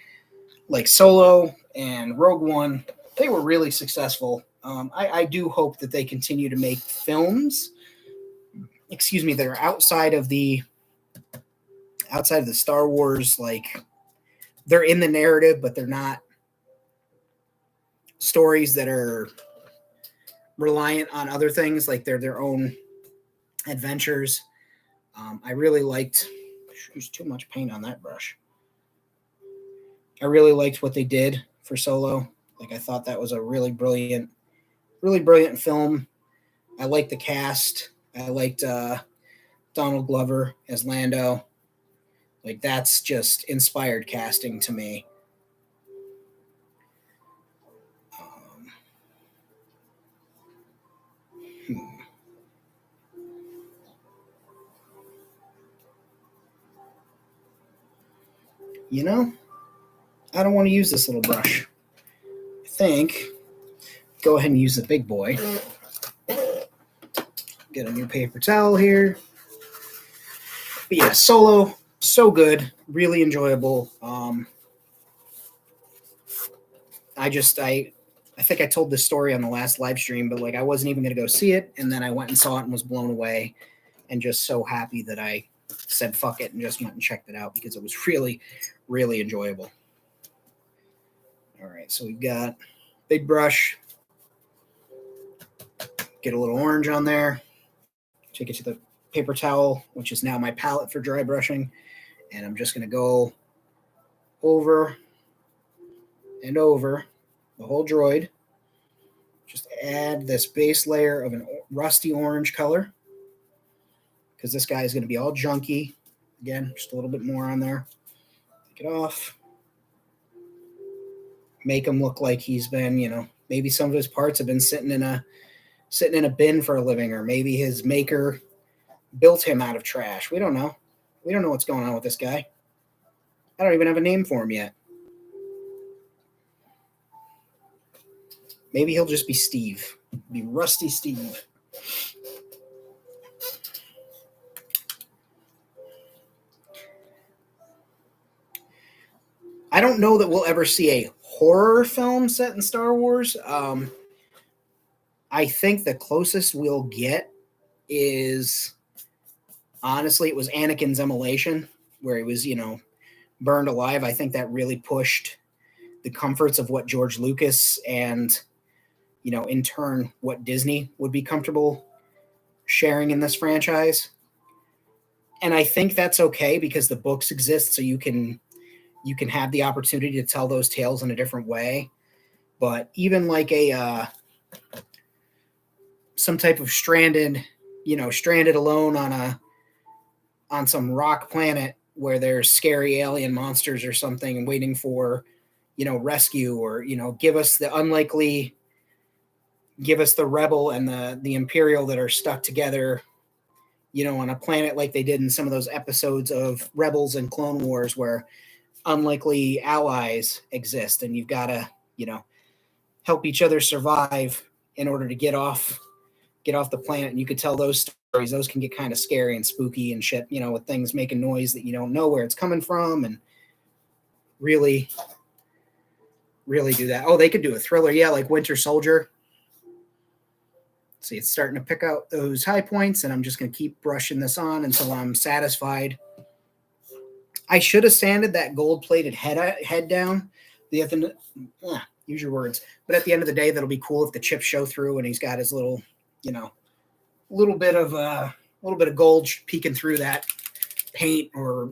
Like Solo and Rogue One, they were really successful. I do hope that they continue to make films, that are outside of the Star Wars, like they're in the narrative, but they're not stories that are reliant on other things, like they're their own adventures. I really liked. There's too much paint on that brush. I really liked what they did for Solo. Like I thought that was a really brilliant film. I liked the cast. I liked Donald Glover as Lando. Like that's just inspired casting to me. You know, I don't want to use this little brush. I think go ahead and use the big boy. Get a new paper towel here. But yeah, Solo, so good, really enjoyable. I think I told this story on the last live stream, but like I wasn't even going to go see it, and then I went and saw it and was blown away, and just so happy that I said fuck it and just went and checked it out because it was really, really enjoyable. All right, so we've got big brush. Get a little orange on there. Take it to the paper towel, which is now my palette for dry brushing, and I'm just going to go over and over the whole droid. Just add this base layer of a rusty orange color because this guy is going to be all junky. Again, just a little bit more on there. Take it off. Make him look like he's been, maybe some of his parts have been sitting in a bin for a living, or maybe his maker built him out of trash. We don't know. We don't know what's going on with this guy. I don't even have a name for him yet. Maybe he'll just be Steve. Be Rusty Steve. I don't know that we'll ever see a horror film set in Star Wars. I think the closest we'll get is, honestly, it was Anakin's immolation, where he was, burned alive. I think that really pushed the comforts of what George Lucas and, in turn, what Disney would be comfortable sharing in this franchise. And I think that's okay because the books exist, so you can have the opportunity to tell those tales in a different way. But even like some type of stranded alone on some rock planet where there's scary alien monsters or something and waiting for, rescue, or, give us the rebel and the Imperial that are stuck together, on a planet like they did in some of those episodes of Rebels and Clone Wars where unlikely allies exist and you've got to, help each other survive in order to get off the planet. And you could tell those stories. Those can get kind of scary and spooky and shit, with things making noise that you don't know where it's coming from, and really, really do that. Oh, they could do a thriller. Yeah, like Winter Soldier. See, it's starting to pick out those high points, and I'm just going to keep brushing this on until I'm satisfied. I should have sanded that gold-plated head down. Use your words. But at the end of the day, that'll be cool if the chips show through and he's got his little, little bit of gold peeking through that paint, or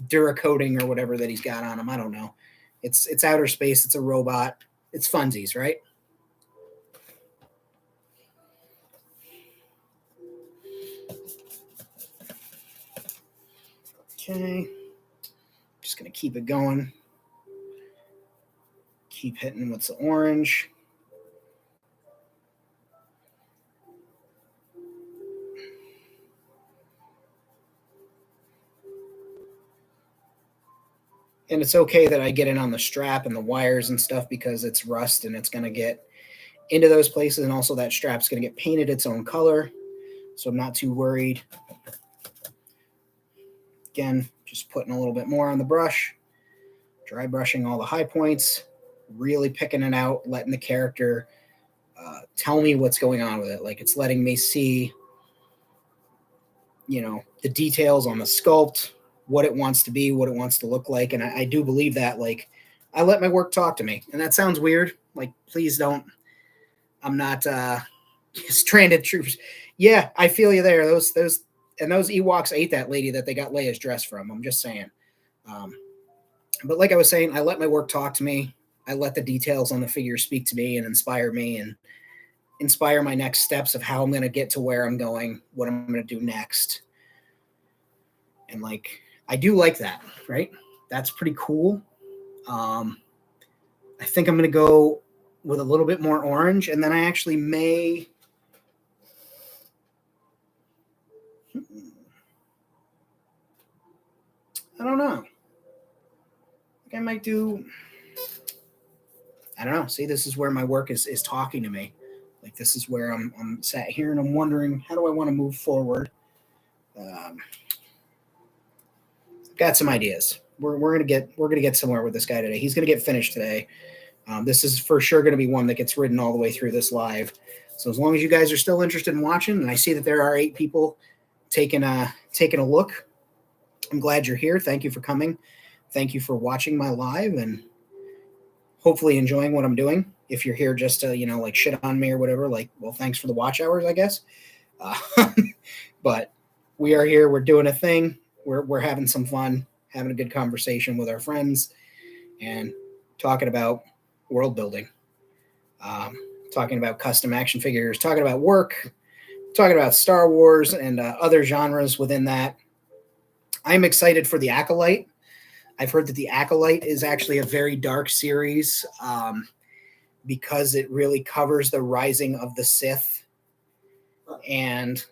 Duracoating or whatever that he's got on him. I don't know. It's outer space. It's a robot. It's funsies, right? Okay. Just going to keep it going. Keep hitting with the orange. And it's okay that I get in on the strap and the wires and stuff because it's rust and it's going to get into those places. And also that strap's going to get painted its own color. So I'm not too worried. Again, just putting a little bit more on the brush. Dry brushing all the high points. Really picking it out, letting the character tell me what's going on with it. Like it's letting me see, the details on the sculpt, what it wants to be, what it wants to look like. And I do believe that, like, I let my work talk to me. And that sounds weird, Like, please don't. I'm not stranded troops. Yeah, I feel you there. Those Ewoks ate that lady that they got Leia's dress from. I'm just saying. But like I was saying, I let my work talk to me. I let the details on the figure speak to me and inspire me and inspire my next steps of how I'm going to get to where I'm going, what I'm going to do next. And like, I do like that, right? That's pretty cool. I think I'm going to go with a little bit more orange, and then I actually may. I don't know. I might do. I don't know. See, this is where my work is talking to me. Like, this is where I'm sat here and I'm wondering, how do I want to move forward? Got some ideas. We're gonna get somewhere with this guy today. He's gonna get finished today. This is for sure gonna be one that gets ridden all the way through this live. So as long as you guys are still interested in watching, and I see that there are 8 people taking a look, I'm glad you're here. Thank you for coming. Thank you for watching my live and hopefully enjoying what I'm doing. If you're here just to, like shit on me or whatever, like, well, thanks for the watch hours, I guess. But we are here. We're doing a thing. We're having some fun, having a good conversation with our friends and talking about world building, talking about custom action figures, talking about work, talking about Star Wars and other genres within that. I'm excited for the Acolyte. I've heard that the Acolyte is actually a very dark series because it really covers the rising of the Sith. And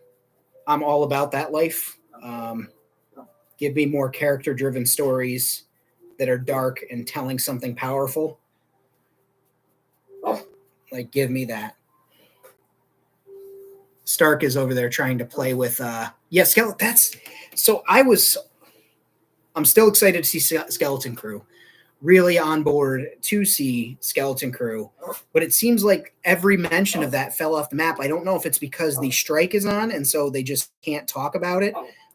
I'm all about that life. Give me more character-driven stories that are dark and telling something powerful. Like, give me that. Stark is over there trying to play with Skeleton. I'm still excited to see Skeleton Crew. Really on board to see Skeleton Crew. But it seems like every mention of that fell off the map. I don't know if it's because the strike is on and so they just can't talk about it,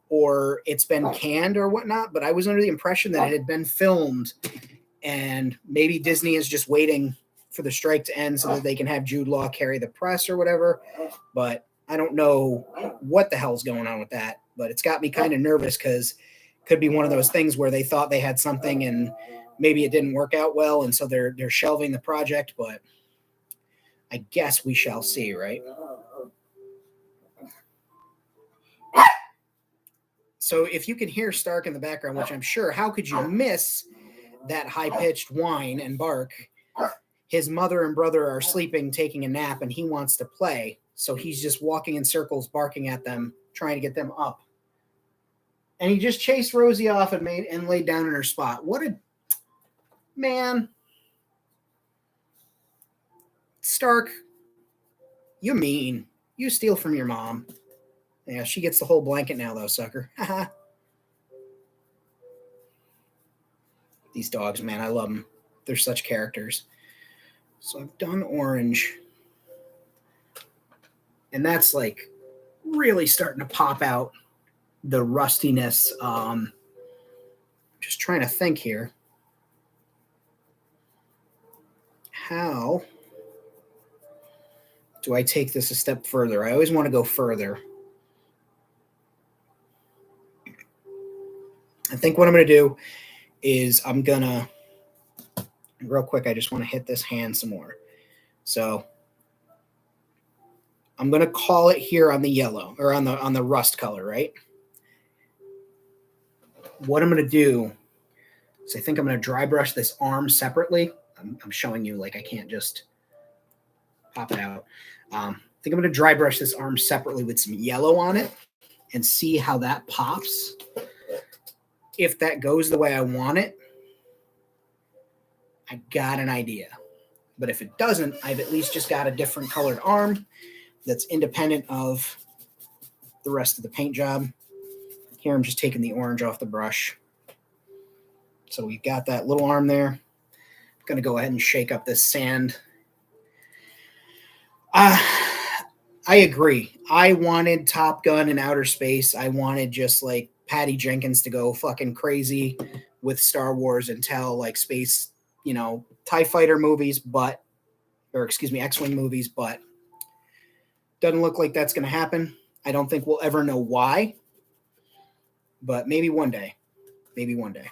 or it's been canned or whatnot. But I was under the impression that it had been filmed and maybe Disney is just waiting for the strike to end so that they can have Jude Law carry the press or whatever. But I don't know what the hell's going on with that. But it's got me kind of nervous because it could be one of those things where they thought they had something and maybe it didn't work out well, and so they're shelving the project. But I guess we shall see, right? So if you can hear Stark in the background, which I'm sure, how could you miss that high-pitched whine and bark? His mother and brother are sleeping, taking a nap, and he wants to play. So he's just walking in circles, barking at them, trying to get them up. And he just chased Rosie off and laid down in her spot. What a man. Stark, you mean. You steal from your mom. Yeah, she gets the whole blanket now, though, sucker. Haha. These dogs, man, I love them. They're such characters. So I've done orange. And that's like really starting to pop out the rustiness. Just trying to think here. How do I take this a step further? I always want to go further. I think what I'm going to do is I'm going to, real quick, I just want to hit this hand some more. So I'm going to call it here on the yellow, or on the rust color, right? What I'm going to do is I think I'm going to dry brush this arm separately. I'm showing you, like, I can't just pop it out. I think I'm going to dry brush this arm separately with some yellow on it and see how that pops. If that goes the way I want it, I got an idea. But if it doesn't, I've at least just got a different colored arm that's independent of the rest of the paint job. Here I'm just taking the orange off the brush. So we've got that little arm there. I'm going to go ahead and shake up this sand. I agree. I wanted Top Gun in outer space. I wanted just like Patty Jenkins to go fucking crazy with Star Wars and tell like space, TIE fighter movies, but X-Wing movies, but doesn't look like that's going to happen. I don't think we'll ever know why, but maybe one day. Maybe one day.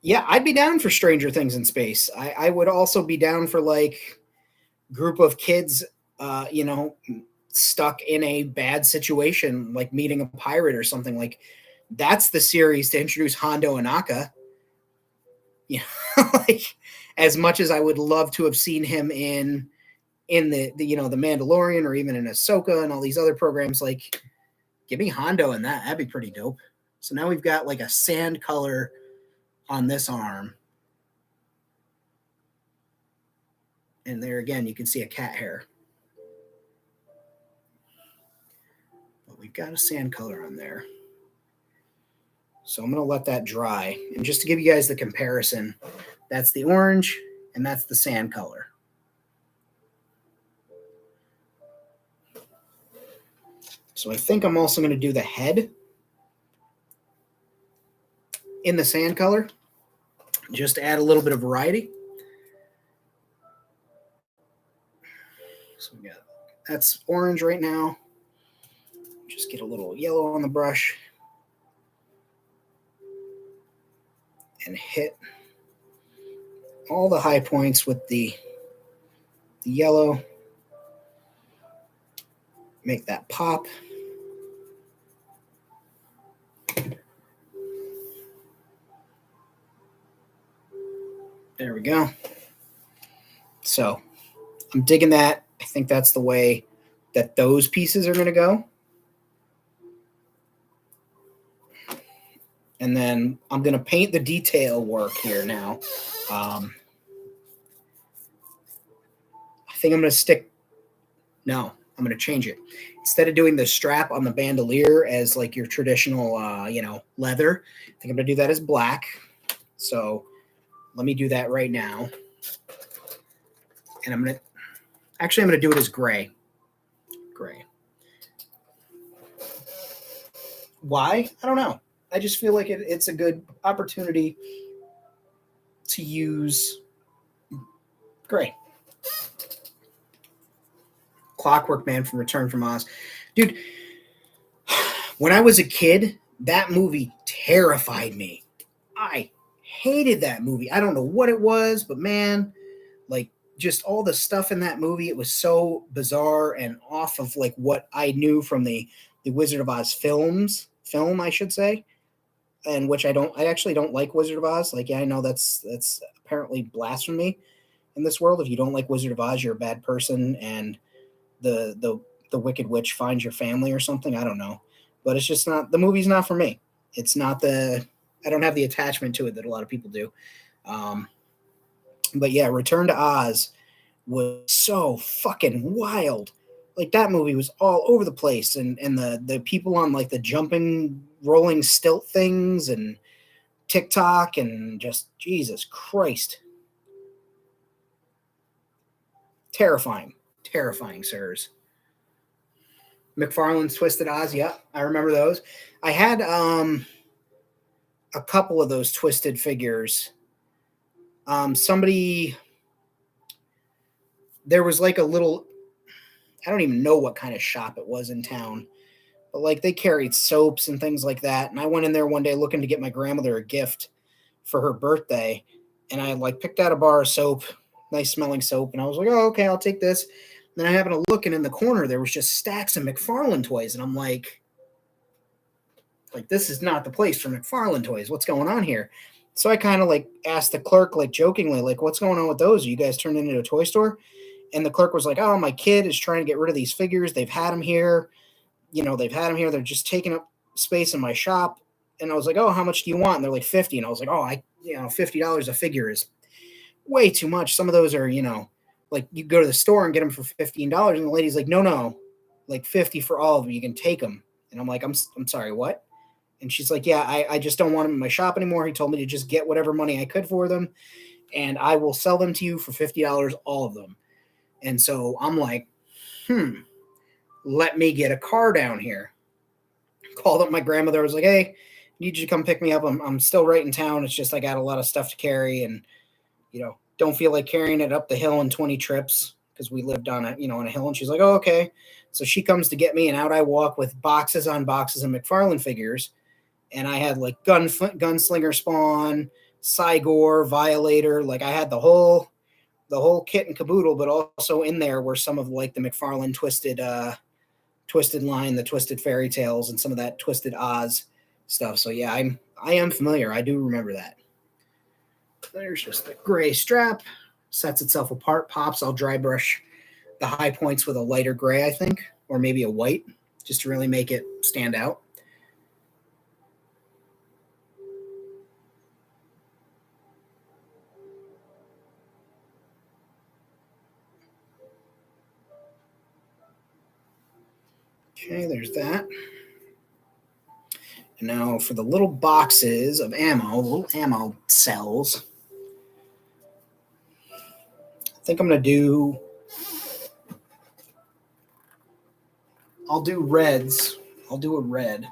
Yeah, I'd be down for Stranger Things in space. I would also be down for like group of kids, stuck in a bad situation, like meeting a pirate or something. Like that's the series to introduce Hondo Ohnaka. You know, like as much as I would love to have seen him in the the Mandalorian or even in Ahsoka and all these other programs, like give me Hondo in that. That'd be pretty dope. So now we've got like a sand color on this arm. And there again, you can see a cat hair. But we've got a sand color on there. So I'm going to let that dry. And just to give you guys the comparison, that's the orange and that's the sand color. So I think I'm also going to do the head in the sand color, just to add a little bit of variety. So we got, that's orange right now. Just get a little yellow on the brush and hit all the high points with the yellow. Make that pop. There we go. So I'm digging that. I think that's the way that those pieces are going to go. And then I'm going to paint the detail work here now. I think I'm going to stick. No, I'm going to change it. Instead of doing the strap on the bandolier as like your traditional, leather, I think I'm going to do that as black. So let me do that right now. And I'm going to do it as gray. Gray. Why? I don't know. I just feel like it's a good opportunity to use gray. Clockwork Man from Return from Oz. Dude, when I was a kid, that movie terrified me. I hated that movie. I don't know what it was, but man, like just all the stuff in that movie, it was so bizarre and off of like what I knew from the Wizard of Oz film, I should say. And which I actually don't like Wizard of Oz. Like, yeah, I know that's apparently blasphemy in this world. If you don't like Wizard of Oz, you're a bad person, and the Wicked Witch finds your family or something. I don't know, but it's just not, the movie's not for me. It's not I don't have the attachment to it that a lot of people do. But yeah, Return to Oz was so fucking wild. Like that movie was all over the place, and the people on like the jumping, rolling stilt things and TikTok and just Jesus Christ. Terrifying, sirs. McFarlane's Twisted Oz, yeah, I remember those. I had a couple of those twisted figures. There was like a little, I don't even know what kind of shop it was in town, but like they carried soaps and things like that. And I went in there one day looking to get my grandmother a gift for her birthday. And I like picked out a bar of soap, nice smelling soap. And I was like, oh, okay, I'll take this. And then I happened to look, and in the corner, there was just stacks of McFarlane toys. And I'm like, this is not the place for McFarlane toys. What's going on here? So I kind of like asked the clerk, like jokingly, like, what's going on with those? Are you guys turned into a toy store? And the clerk was like, oh, my kid is trying to get rid of these figures. They've had them here. They're just taking up space in my shop. And I was like, oh, how much do you want? And they're like 50. And I was like, oh, $50 a figure is way too much. Some of those are, like you go to the store and get them for $15. And the lady's like, no, like 50 for all of them. You can take them. And I'm like, I'm sorry, what? And she's like, yeah, I just don't want them in my shop anymore. He told me to just get whatever money I could for them, and I will sell them to you for $50, all of them. And so I'm like, let me get a car down here. Called up my grandmother. I was like, hey, need you to come pick me up. I'm still right in town. It's just I got a lot of stuff to carry, and don't feel like carrying it up the hill in 20 trips because we lived on on a hill. And she's like, oh, okay. So she comes to get me, and out I walk with boxes on boxes of McFarlane figures. And I had like Gunslinger Spawn, Cygor, Violator. Like I had the whole kit and caboodle, but also in there were some of like the McFarlane Twisted line, the Twisted Fairy Tales, and some of that Twisted Oz stuff. So yeah, I am familiar. I do remember that. There's just the gray strap, sets itself apart, pops. I'll dry brush the high points with a lighter gray, I think, or maybe a white, just to really make it stand out. Okay, there's that. And now for the little boxes of ammo, little ammo cells, I think I'm going to do, I'll do reds. I'll do a red.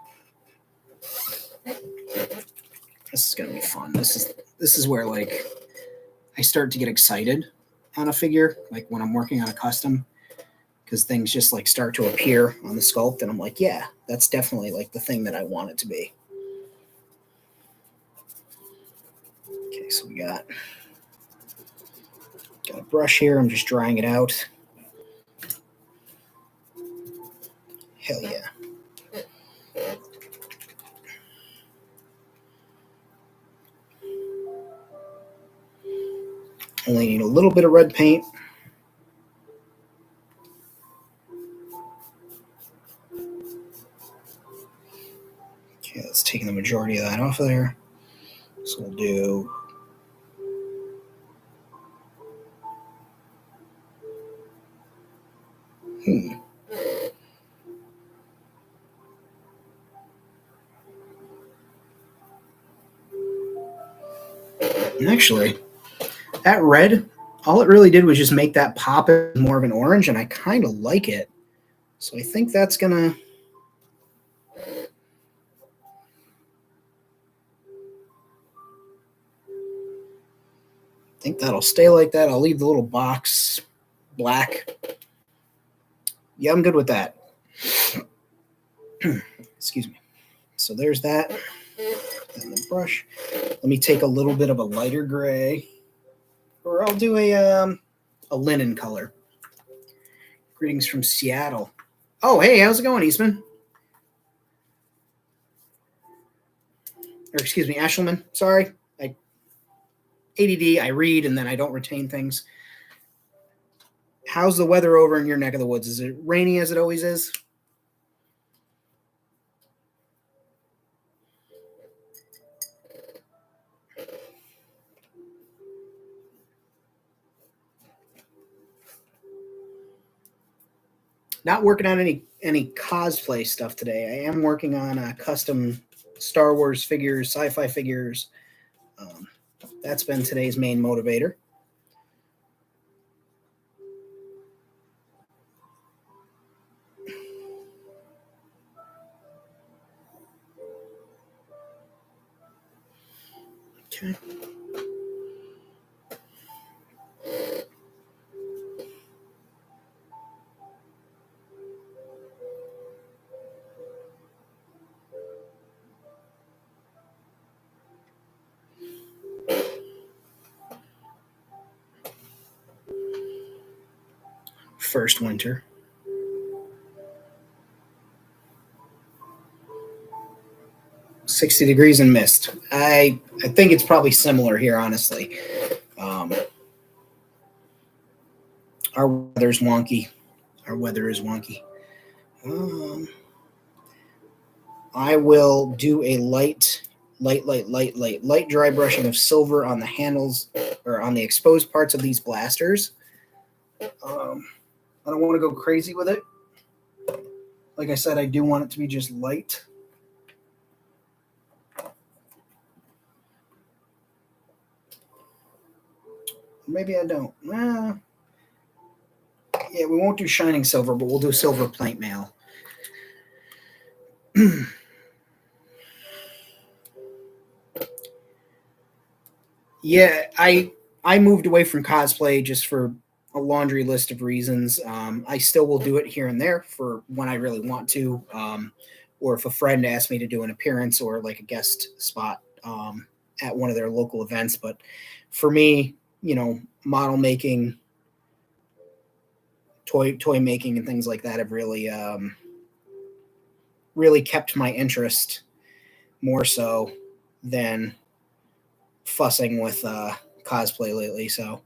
This is going to be fun. This is where like I start to get excited on a figure, like when I'm working on a custom, because things just like start to appear on the sculpt, and I'm like, yeah, that's definitely like the thing that I want it to be. Okay, so we got a brush here. I'm just drying it out. Hell yeah. Only need a little bit of red paint. Okay, that's taking the majority of that off of there. So we'll do And actually, that red, all it really did was just make that pop more of an orange, and I kind of like it. So I think that's gonna. I think that'll stay like that. I'll leave the little box black. Yeah, I'm good with that. Excuse me. So there's that. And the brush. Let me take a little bit of a lighter gray, or I'll do a linen color. Greetings from Seattle. Oh, hey, how's it going, Eastman? Or excuse me, Ashelman. Sorry. ADD, I read and then I don't retain things. How's the weather over in your neck of the woods? Is it rainy as it always is? Not working on any cosplay stuff today. I am working on custom Star Wars figures, sci-fi figures. That's been today's main motivator. Okay. First winter. $60 and mist. I think it's probably similar here, honestly. Our weather's wonky. Our weather is wonky. I will do a light dry brushing of silver on the handles or on the exposed parts of these blasters. I don't want to go crazy with it. Like I said, I do want it to be just light. Maybe I don't. Yeah, we won't do shining silver, but we'll do silver plate mail. Yeah, I moved away from cosplay just for a laundry list of reasons. I still will do it here and there for when I really want to, or if a friend asks me to do an appearance or like a guest spot at one of their local events. But for me, model making, toy making, and things like that have really kept my interest more so than fussing with cosplay lately. So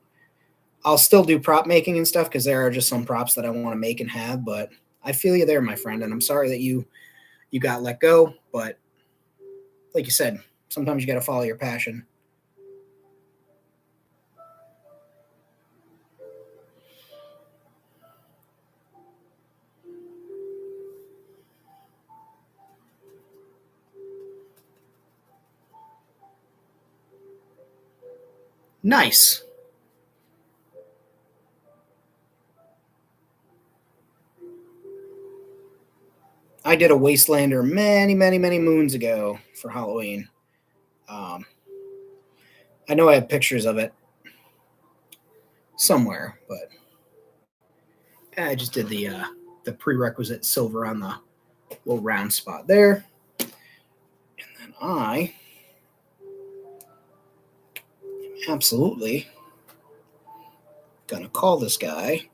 I'll still do prop making and stuff because there are just some props that I want to make and have. But I feel you there, my friend, and I'm sorry that you got let go. But like you said, sometimes you got to follow your passion. Nice. I did a Wastelander many, many, many moons ago for Halloween. Um, I know I have pictures of it somewhere, but I just did the prerequisite silver on the little round spot there. And I absolutely gonna call this guy.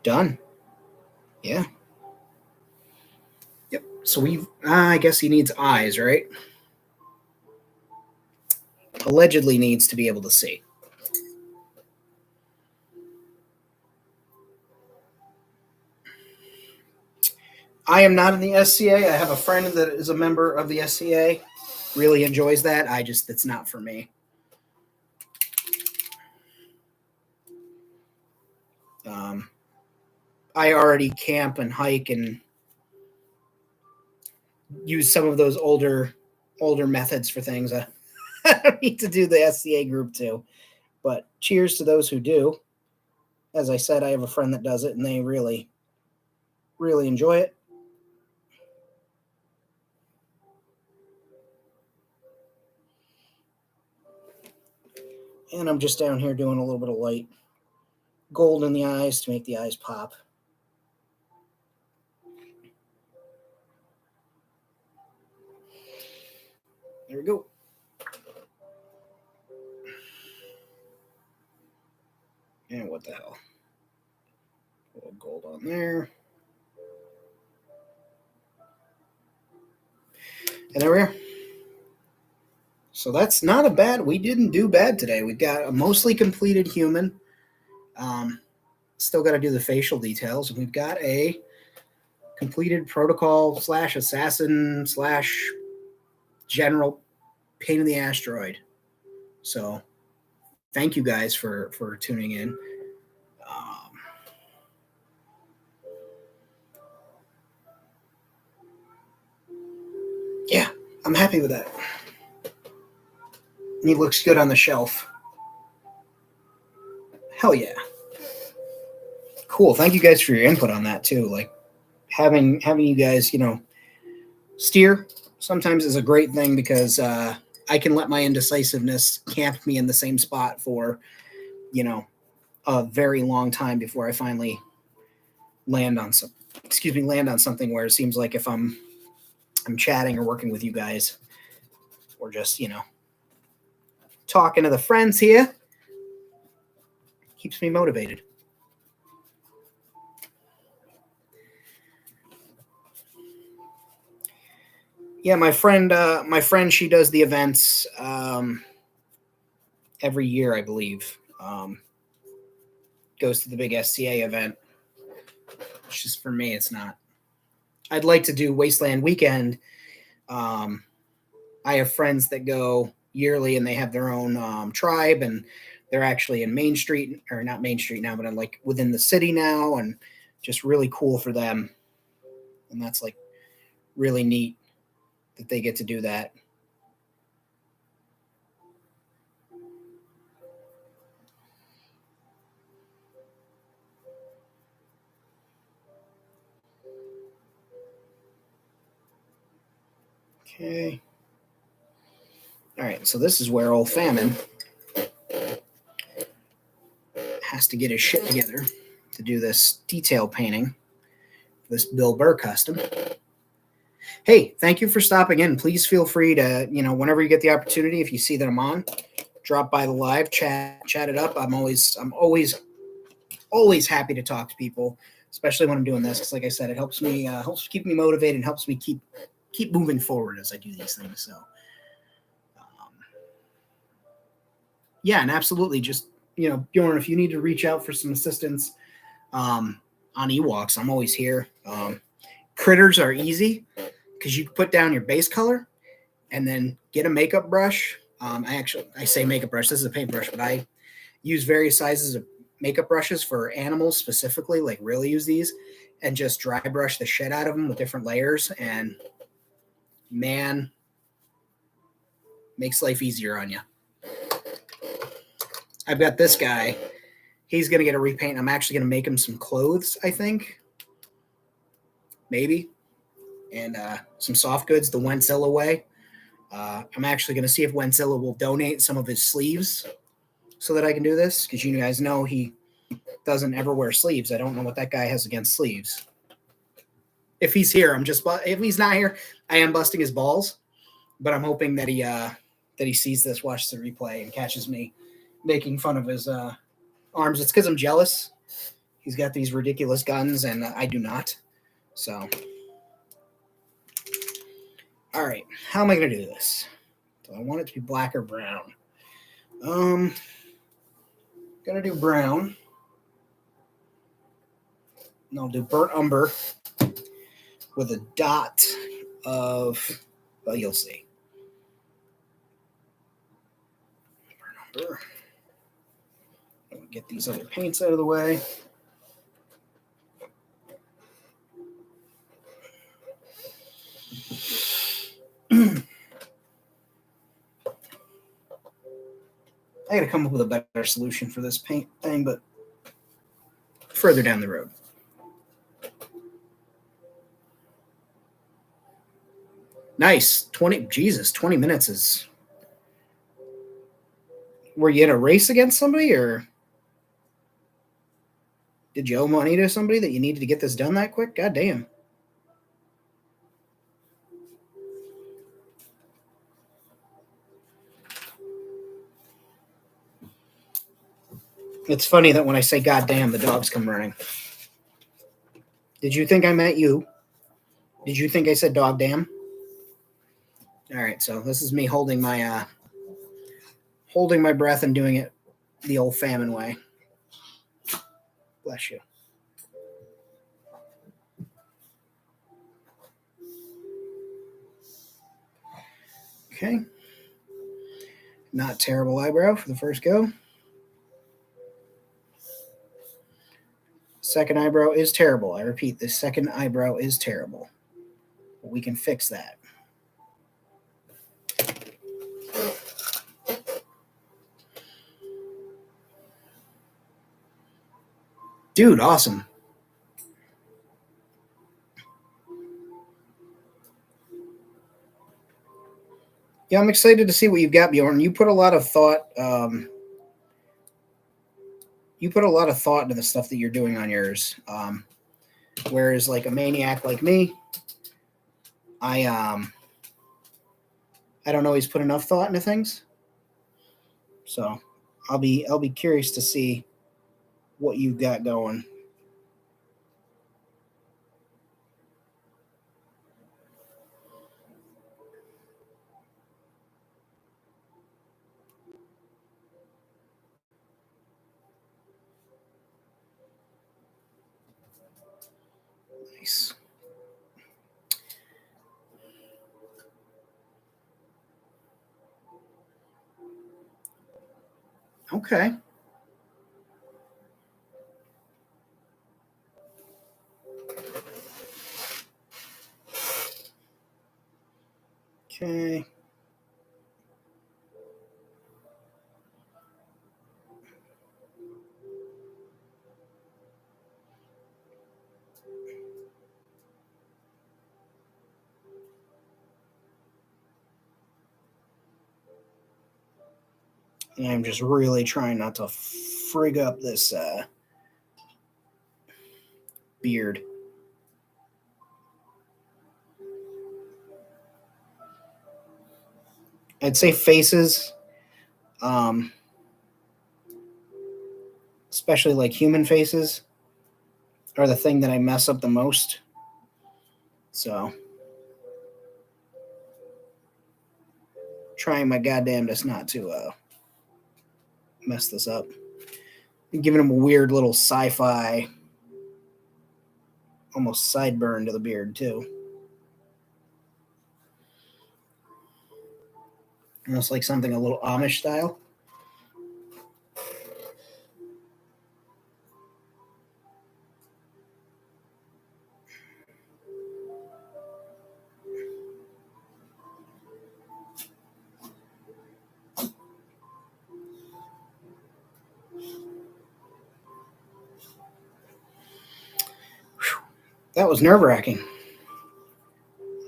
Done. Yeah. Yep. So I guess he needs eyes, right? Allegedly needs to be able to see. I am not in the SCA. I have a friend that is a member of the SCA. Really enjoys that. It's not for me. Um, I already camp and hike and use some of those older methods for things. I don't need to do the SCA group too. But cheers to those who do. As I said, I have a friend that does it, and they really, really enjoy it. And I'm just down here doing a little bit of light gold in the eyes to make the eyes pop. There we go. And what the hell? A little gold on there. And there we are. So that's not a bad. We didn't do bad today. We've got a mostly completed human. Still got to do the facial details. And we've got a completed protocol / assassin / general pain in the asteroid. So thank you guys for tuning in. Um, yeah, I'm happy with that. He looks good on the shelf. Hell yeah. Cool. Thank you guys for your input on that too. Like having you guys, steer sometimes is a great thing because I can let my indecisiveness camp me in the same spot for, a very long time before I finally land on land on something where it seems like if I'm chatting or working with you guys or just, talking to the friends here, keeps me motivated. Yeah, my friend, she does the events every year, I believe. Goes to the big SCA event. It's just for me, it's not. I'd like to do Wasteland Weekend. Um, I have friends that go yearly, and they have their own tribe, and they're actually in Main Street, or not Main Street now, but I'm like within the city now, and just really cool for them. And that's like really neat that they get to do that. Okay. All right, so this is where old Famine has to get his shit together to do this detail painting, this Bill Burr custom. Hey, thank you for stopping in. Please feel free to, whenever you get the opportunity, if you see that I'm on, drop by the live, chat it up. I'm always happy to talk to people, especially when I'm doing this. Because, like I said, it helps me keep me motivated and helps me keep moving forward as I do these things. So, yeah, and absolutely, just Bjorn, if you need to reach out for some assistance on Ewoks, I'm always here. Critters are easy because you put down your base color and then get a makeup brush. I say makeup brush. This is a paintbrush, but I use various sizes of makeup brushes for animals specifically, like really use these, and just dry brush the shit out of them with different layers. And man, makes life easier on you. I've got this guy. He's going to get a repaint. I'm actually going to make him some clothes, I think. Maybe. And some soft goods the Wentzilla way. I'm actually going to see if Wentzilla will donate some of his sleeves so that I can do this, because you guys know he doesn't ever wear sleeves. I don't know what that guy has against sleeves. If he's here, if he's not here, I am busting his balls, but I'm hoping that he sees this, watches the replay, and catches me making fun of his arms. It's because I'm jealous. He's got these ridiculous guns, and I do not. So, all right, how am I going to do this? Do I want it to be black or brown? Gonna do brown. And I'll do burnt umber with a dot of, well, you'll see. Burnt umber. Get these other paints out of the way. I gotta come up with a better solution for this paint thing, but further down the road. Nice. 20 minutes is. Were you in a race against somebody, or did you owe money to somebody that you needed to get this done that quick? God damn. It's funny that when I say God damn, the dogs come running. Did you think I meant you? Did you think I said dog damn? All right, so this is me holding my breath and doing it the old Famine way. Bless you. Okay. Not terrible eyebrow for the first go. Second eyebrow is terrible. I repeat, the second eyebrow is terrible. But we can fix that. Dude, awesome. Yeah, I'm excited to see what you've got, Bjorn. You put a lot of thought. You put a lot of thought into the stuff that you're doing on yours. Whereas, like a maniac like me, I don't always put enough thought into things. So, I'll be curious to see what you've got going. Nice. Okay. Okay. And I'm just really trying not to frig up this beard. I'd say faces, especially like human faces, are the thing that I mess up the most. So, trying my goddamnedest not to mess this up. I'm giving him a weird little sci-fi, almost sideburn to the beard too. Almost like something a little Amish style. That was nerve-wracking.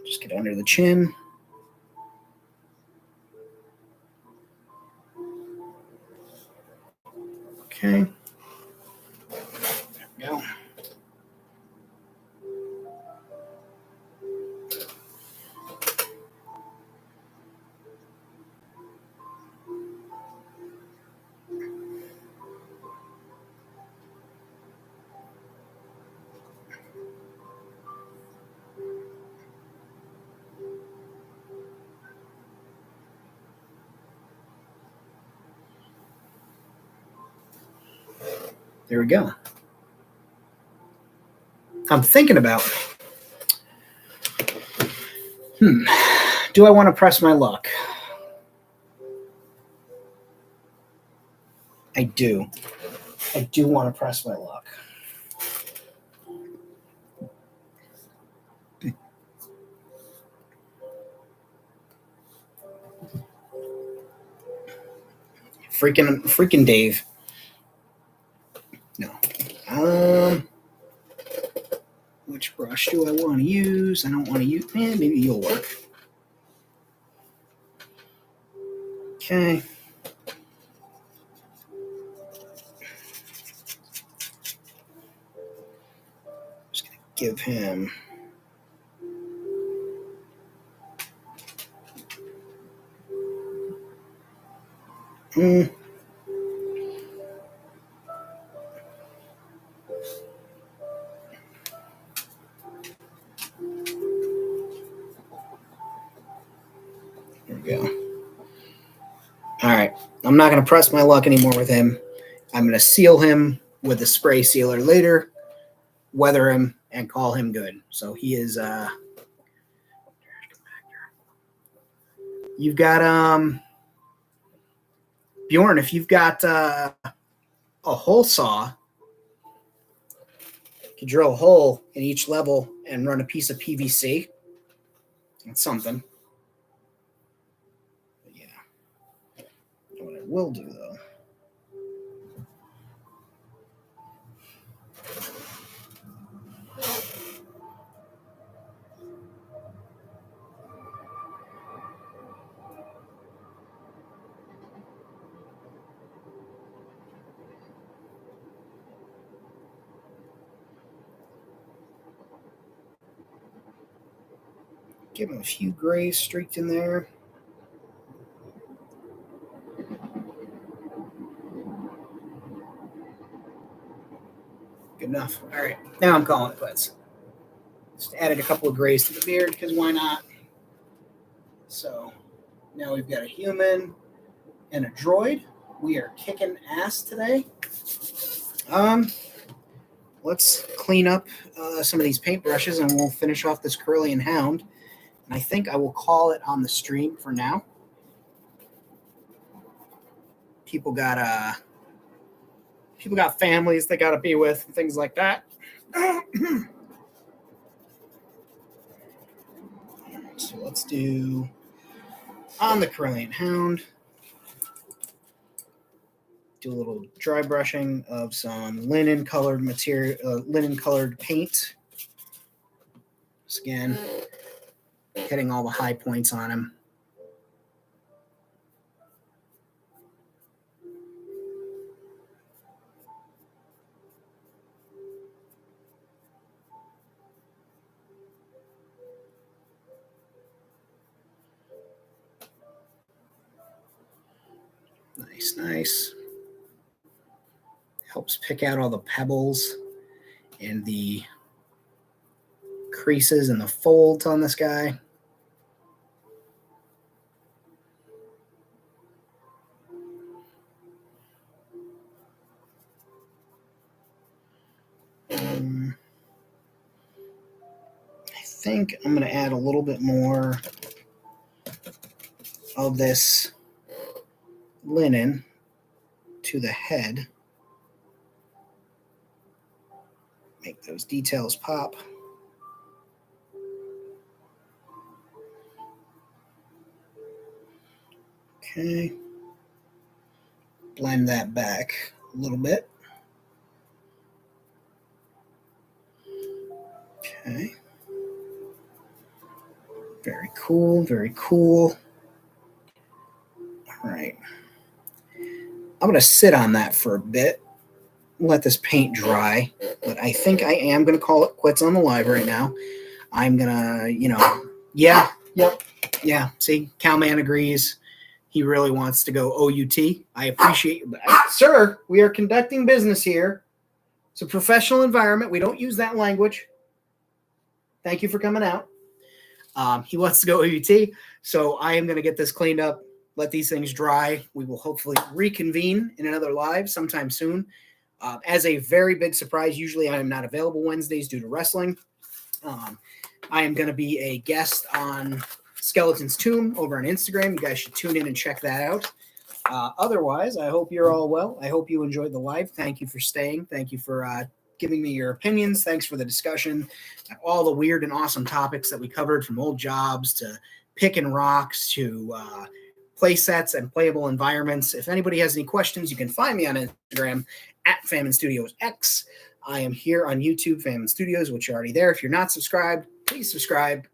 Just get under the chin. Okay. There we go. There we go. I'm thinking about, do I want to press my luck? I do. I do want to press my luck. Freaking Dave. No. Which brush do I want to use? I don't want to use. Maybe you'll work. Okay. Just gonna give him. There we go. All right. I'm not going to press my luck anymore with him. I'm going to seal him with the spray sealer later, weather him, and call him good. So he is. You've got Bjorn. If you've got a hole saw, you can drill a hole in each level and run a piece of PVC. That's something. But yeah. What I will do though. Give him a few grays streaked in there. Good enough. All right. Now I'm calling it quits. Just added a couple of grays to the beard because why not? So now we've got a human and a droid. We are kicking ass today. Let's clean up some of these paintbrushes and we'll finish off this Cerulean Hound. And I think I will call it on the stream for now. People got families they got to be with and things like that. So let's do on the Cerulean Hound. Do a little dry brushing of some linen colored material, linen colored paint. Just again, hitting all the high points on him. Nice, nice. Helps pick out all the pebbles and the creases and the folds on this guy. I think I'm going to add a little bit more of this linen to the head. Make those details pop. Okay. Blend that back a little bit. Okay. Very cool, very cool. All right. I'm going to sit on that for a bit, let this paint dry, but I think I am going to call it quits on the live right now. I'm going to, yeah, see, Cowman agrees. He really wants to go OUT. I appreciate you. Sir, we are conducting business here. It's a professional environment. We don't use that language. Thank you for coming out. He wants to go OUT, so I am going to get this cleaned up, let these things dry. We will hopefully reconvene in another live sometime soon. As a very big surprise, usually I am not available Wednesdays due to wrestling. I am going to be a guest on Skeleton's Tomb over on Instagram. You guys should tune in and check that out. Otherwise, I hope you're all well. I hope you enjoyed the live. Thank you for staying. Thank you for giving me your opinions. Thanks for the discussion. All the weird and awesome topics that we covered, from old jobs to picking rocks to play sets and playable environments. If anybody has any questions, you can find me on Instagram at Famine Studios X. I am here on YouTube, Famine Studios, which are already there. If you're not subscribed, please subscribe.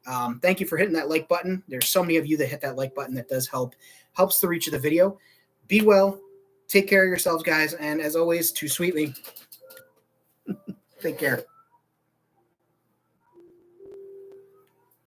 Thank you for hitting that like button. There's so many of you that hit that like button. That does helps the reach of the video. Be well. Take care of yourselves, guys. And as always, too sweetly, take care.